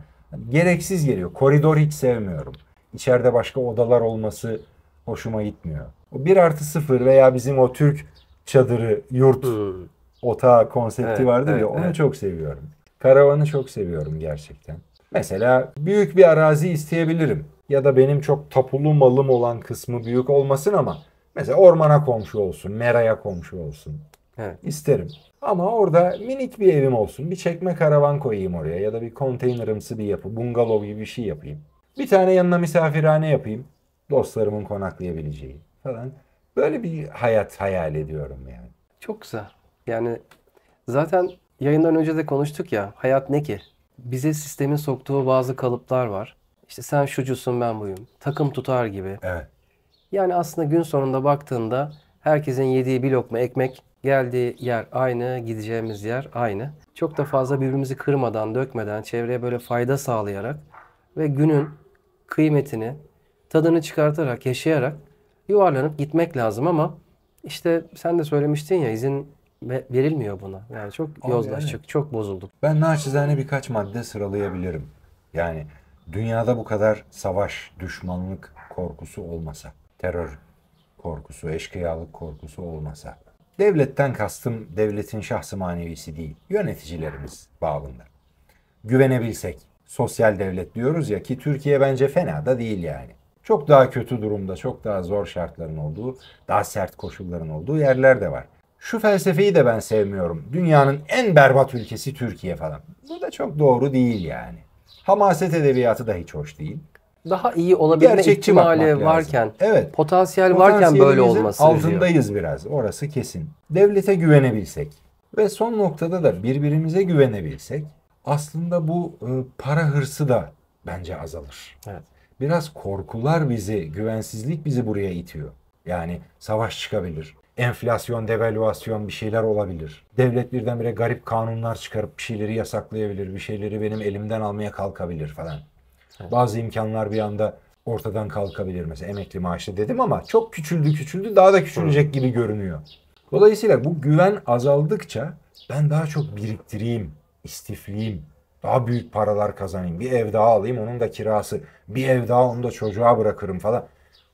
Gereksiz geliyor. Koridor hiç sevmiyorum. İçeride başka odalar olması hoşuma gitmiyor. O 1+0 veya bizim o Türk çadırı, yurt, otağı konsepti vardır ya, onu çok seviyorum. Karavanı çok seviyorum gerçekten. Mesela büyük bir arazi isteyebilirim. Ya da benim çok tapulu malım olan kısmı büyük olmasın ama mesela ormana komşu olsun, meraya komşu olsun. Evet. İsterim. Ama orada minik bir evim olsun. Bir çekme karavan koyayım oraya ya da bir konteynerimsi bir yapı, bungalov gibi bir şey yapayım. Bir tane yanına misafirhane yapayım. Dostlarımın konaklayabileceği falan. Böyle bir hayat hayal ediyorum yani. Çok güzel. Yani zaten yayından önce de konuştuk ya, hayat ne ki? Bize sistemin soktuğu bazı kalıplar var. İşte sen şucusun ben buyum. Takım tutar gibi. Evet. Yani aslında gün sonunda baktığında herkesin yediği bir lokma ekmek, geldiği yer aynı, gideceğimiz yer aynı. Çok da fazla birbirimizi kırmadan, dökmeden, çevreye böyle fayda sağlayarak ve günün kıymetini, tadını çıkartarak, yaşayarak yuvarlanıp gitmek lazım ama işte sen de söylemiştin ya izin verilmiyor buna. Yani çok yozlaştık, çok bozulduk. Ben naçizane birkaç madde sıralayabilirim. Yani dünyada bu kadar savaş, düşmanlık korkusu olmasa, terör korkusu, eşkıyalık korkusu olmasa. Devletten kastım devletin şahsı manevisi değil, yöneticilerimiz babında. Güvenebilsek, sosyal devlet diyoruz ya ki Türkiye bence fena da değil yani. Çok daha kötü durumda, çok daha zor şartların olduğu, daha sert koşulların olduğu yerler de var. Şu felsefeyi de ben sevmiyorum. Dünyanın en berbat ülkesi Türkiye falan. Bu da çok doğru değil yani. Hamaset edebiyatı da hiç hoş değil. Daha iyi olabilme Gerçekçi bakmak ihtimali lazım. varken, Evet. potansiyel varken böyle Potansiyelimizin olması üzüyor. altındayız biraz. Orası kesin. Devlete güvenebilsek ve son noktada da birbirimize güvenebilsek aslında bu para hırsı da bence azalır. Evet. Biraz korkular bizi, güvensizlik bizi buraya itiyor. Yani savaş çıkabilir. Enflasyon, devalüasyon bir şeyler olabilir. Devlet birdenbire garip kanunlar çıkarıp bir şeyleri yasaklayabilir, bir şeyleri benim elimden almaya kalkabilir falan. Evet. Bazı imkanlar bir anda ortadan kalkabilir. Mesela emekli maaşı dedim ama çok küçüldü daha da küçülecek gibi görünüyor. Dolayısıyla bu güven azaldıkça ben daha çok biriktireyim, istifleyeyim, daha büyük paralar kazanayım, bir ev daha alayım onun da kirası, bir ev daha onu da çocuğa bırakırım falan.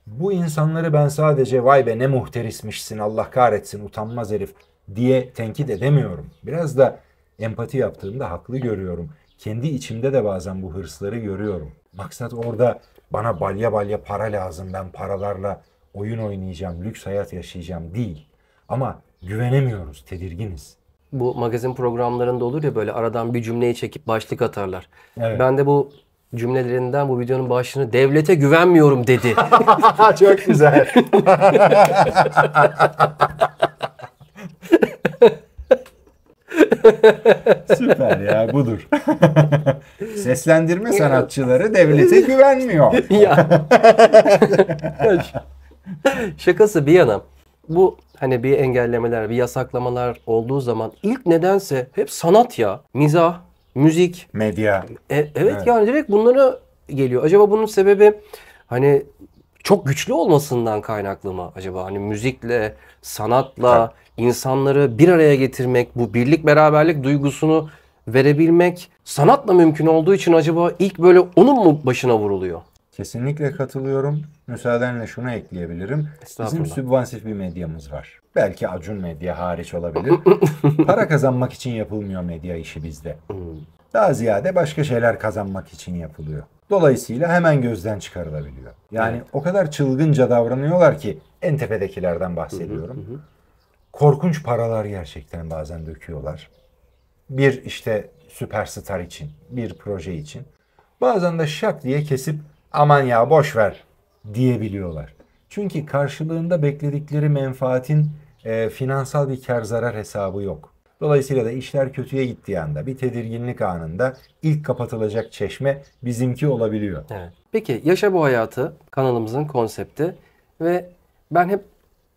Bu insanları ben sadece vay be ne muhterismişsin Allah kahretsin utanmaz herif diye tenkit edemiyorum. Biraz da empati yaptığımda haklı görüyorum. Kendi içimde de bazen bu hırsları görüyorum. Maksat orada bana balya balya para lazım ben paralarla oyun oynayacağım, lüks hayat yaşayacağım değil. Ama güvenemiyoruz, tedirginiz. Bu magazin programlarında olur ya böyle aradan bir cümleyi çekip başlık atarlar. Evet. Ben de bu cümlelerinden bu videonun başlığını devlete güvenmiyorum dedi. Çok güzel. Süper ya budur. Seslendirme sanatçıları devlete güvenmiyor. Ya. Şakası bir yana. Bu hani bir engellemeler, bir yasaklamalar olduğu zaman ilk nedense hep sanat ya. Mizah, müzik. Medya. Evet yani direkt bunlara geliyor. Acaba bunun sebebi hani çok güçlü olmasından kaynaklı mı acaba? Hani müzikle, sanatla insanları bir araya getirmek, bu birlik beraberlik duygusunu verebilmek sanatla mümkün olduğu için acaba ilk böyle onun mu başına vuruluyor? Kesinlikle katılıyorum. Müsaadenle şunu ekleyebilirim. Bizim sübvansif bir medyamız var. Belki Acun Medya hariç olabilir. Para kazanmak için yapılmıyor medya işi bizde. Daha ziyade başka şeyler kazanmak için yapılıyor. Dolayısıyla hemen gözden çıkarılabiliyor. Yani o kadar çılgınca davranıyorlar ki en tepedekilerden bahsediyorum. Korkunç paralar gerçekten bazen döküyorlar. Bir işte süperstar için, bir proje için. Bazen de şak diye kesip aman ya boş ver diyebiliyorlar. Çünkü karşılığında bekledikleri menfaatin finansal bir kar zarar hesabı yok. Dolayısıyla da işler kötüye gittiği anda bir tedirginlik anında ilk kapatılacak çeşme bizimki olabiliyor. Evet. Peki Yaşa Bu Hayatı kanalımızın konsepti ve ben hep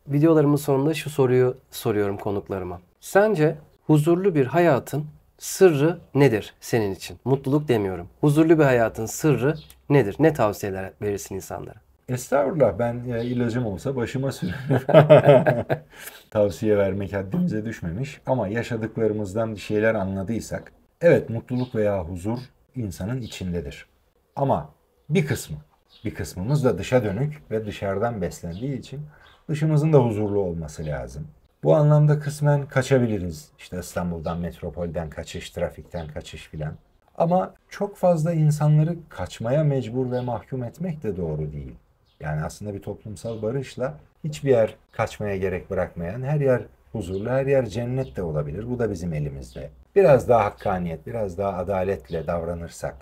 videolarımın sonunda şu soruyu soruyorum konuklarıma. Sence huzurlu bir hayatın sırrı nedir senin için? Mutluluk demiyorum. Huzurlu bir hayatın sırrı nedir? Ne tavsiyeler verirsin insanlara? Estağfurullah ben ilacım olsa başıma sürerim. Tavsiye vermek haddimize düşmemiş ama yaşadıklarımızdan bir şeyler anladıysak evet mutluluk veya huzur insanın içindedir. Ama bir kısmımız da dışa dönük ve dışarıdan beslendiği için dışımızın da huzurlu olması lazım. Bu anlamda kısmen kaçabiliriz. İşte İstanbul'dan, metropolden kaçış, trafikten kaçış filan. Ama çok fazla insanları kaçmaya mecbur ve mahkum etmek de doğru değil. Yani aslında bir toplumsal barışla hiçbir yer kaçmaya gerek bırakmayan, her yer huzurlu, her yer cennet de olabilir. Bu da bizim elimizde. Biraz daha hakkaniyet, biraz daha adaletle davranırsak.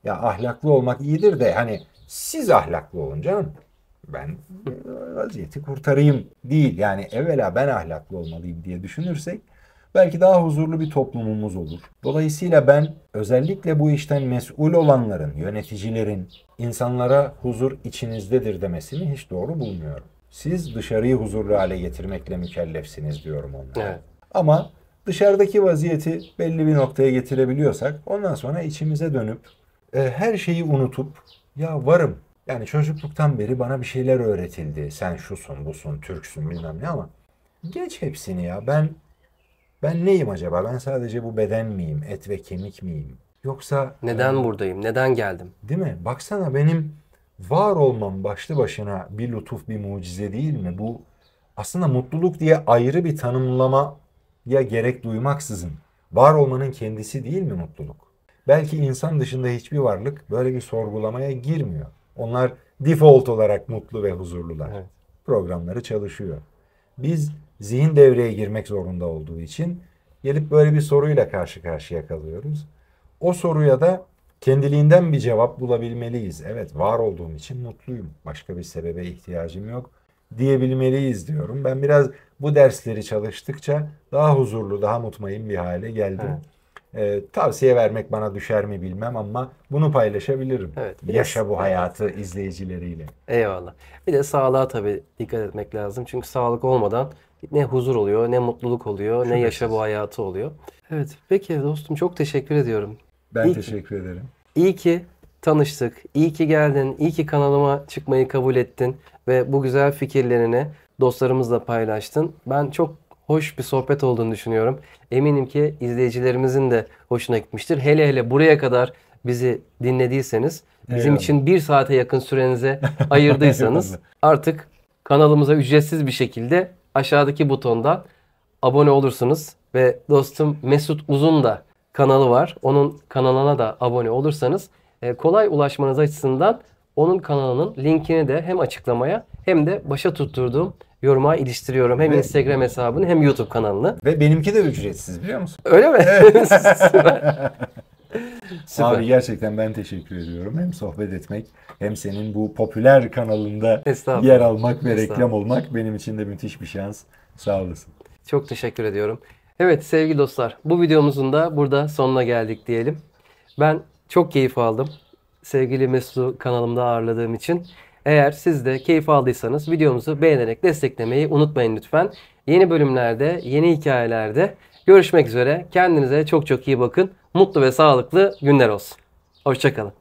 Ya ahlaklı olmak iyidir de hani siz ahlaklı olun canım. Ben vaziyeti kurtarayım değil. Yani evvela ben ahlaklı olmalıyım diye düşünürsek belki daha huzurlu bir toplumumuz olur. Dolayısıyla ben özellikle bu işten mesul olanların, yöneticilerin insanlara huzur içinizdedir demesini hiç doğru bulmuyorum. Siz dışarıyı huzurlu hale getirmekle mükellefsiniz diyorum onlara. Evet. Ama dışarıdaki vaziyeti belli bir noktaya getirebiliyorsak ondan sonra içimize dönüp her şeyi unutup ya varım. Yani çocukluktan beri bana bir şeyler öğretildi. Sen şusun, busun, Türksün bilmem ne ama geç hepsini ya. Ben neyim acaba? Ben sadece bu beden miyim? Et ve kemik miyim? Yoksa Neden buradayım? Neden geldim? değil mi? Baksana benim var olmam başlı başına bir lütuf, bir mucize değil mi? Bu aslında mutluluk diye ayrı bir tanımlamaya gerek duymaksızın var olmanın kendisi değil mi mutluluk? Belki insan dışında hiçbir varlık böyle bir sorgulamaya girmiyor. Onlar default olarak mutlu ve huzurlular. Evet. Programları çalışıyor. Biz zihin devreye girmek zorunda olduğu için gelip böyle bir soruyla karşı karşıya kalıyoruz. O soruya da kendiliğinden bir cevap bulabilmeliyiz. Evet, var olduğum için mutluyum. Başka bir sebebe ihtiyacım yok diyebilmeliyiz diyorum. Ben biraz bu dersleri çalıştıkça daha huzurlu, daha mutmain bir hale geldim. Tavsiye vermek bana düşer mi bilmem ama bunu paylaşabilirim. Evet, Yaşa bu hayatı izleyicileriyle. Eyvallah. Bir de sağlığa tabii dikkat etmek lazım. Çünkü sağlık olmadan ne huzur oluyor, ne mutluluk oluyor, ne yaşa bu hayatı oluyor. Evet, peki dostum çok teşekkür ediyorum. Ben İyi- teşekkür ederim. İyi ki tanıştık, iyi ki geldin, iyi ki kanalıma çıkmayı kabul ettin ve bu güzel fikirlerini dostlarımızla paylaştın. Ben çok hoş bir sohbet olduğunu düşünüyorum. Eminim ki izleyicilerimizin de hoşuna gitmiştir. Hele hele buraya kadar bizi dinlediyseniz, bizim Eyvallah. için 1 saate yakın sürenize ayırdıysanız Eyvallah. artık kanalımıza ücretsiz bir şekilde aşağıdaki butondan abone olursunuz. Ve dostum Mesut Uzun da kanalı var. Onun kanalına da abone olursanız kolay ulaşmanız açısından onun kanalının linkini de hem açıklamaya hem de başa tutturduğum yoruma iliştiriyorum. Hem Ve- Instagram hesabını hem YouTube kanalını. Ve benimki de ücretsiz biliyor musun? Öyle mi? Süper. Süper. Abi gerçekten ben teşekkür ediyorum. Hem sohbet etmek hem senin bu popüler kanalında Estağfurullah. yer almak ve reklam Estağfurullah. olmak benim için de müthiş bir şans. Sağ olasın. Çok teşekkür ediyorum. Evet sevgili dostlar, bu videomuzun da burada sonuna geldik diyelim. Ben çok keyif aldım. Sevgili Mesut'u kanalımda ağırladığım için. Eğer siz de keyif aldıysanız videomuzu beğenerek desteklemeyi unutmayın lütfen. Yeni bölümlerde, yeni hikayelerde görüşmek üzere. Kendinize çok çok iyi bakın. Mutlu ve sağlıklı günler olsun. Hoşça kalın.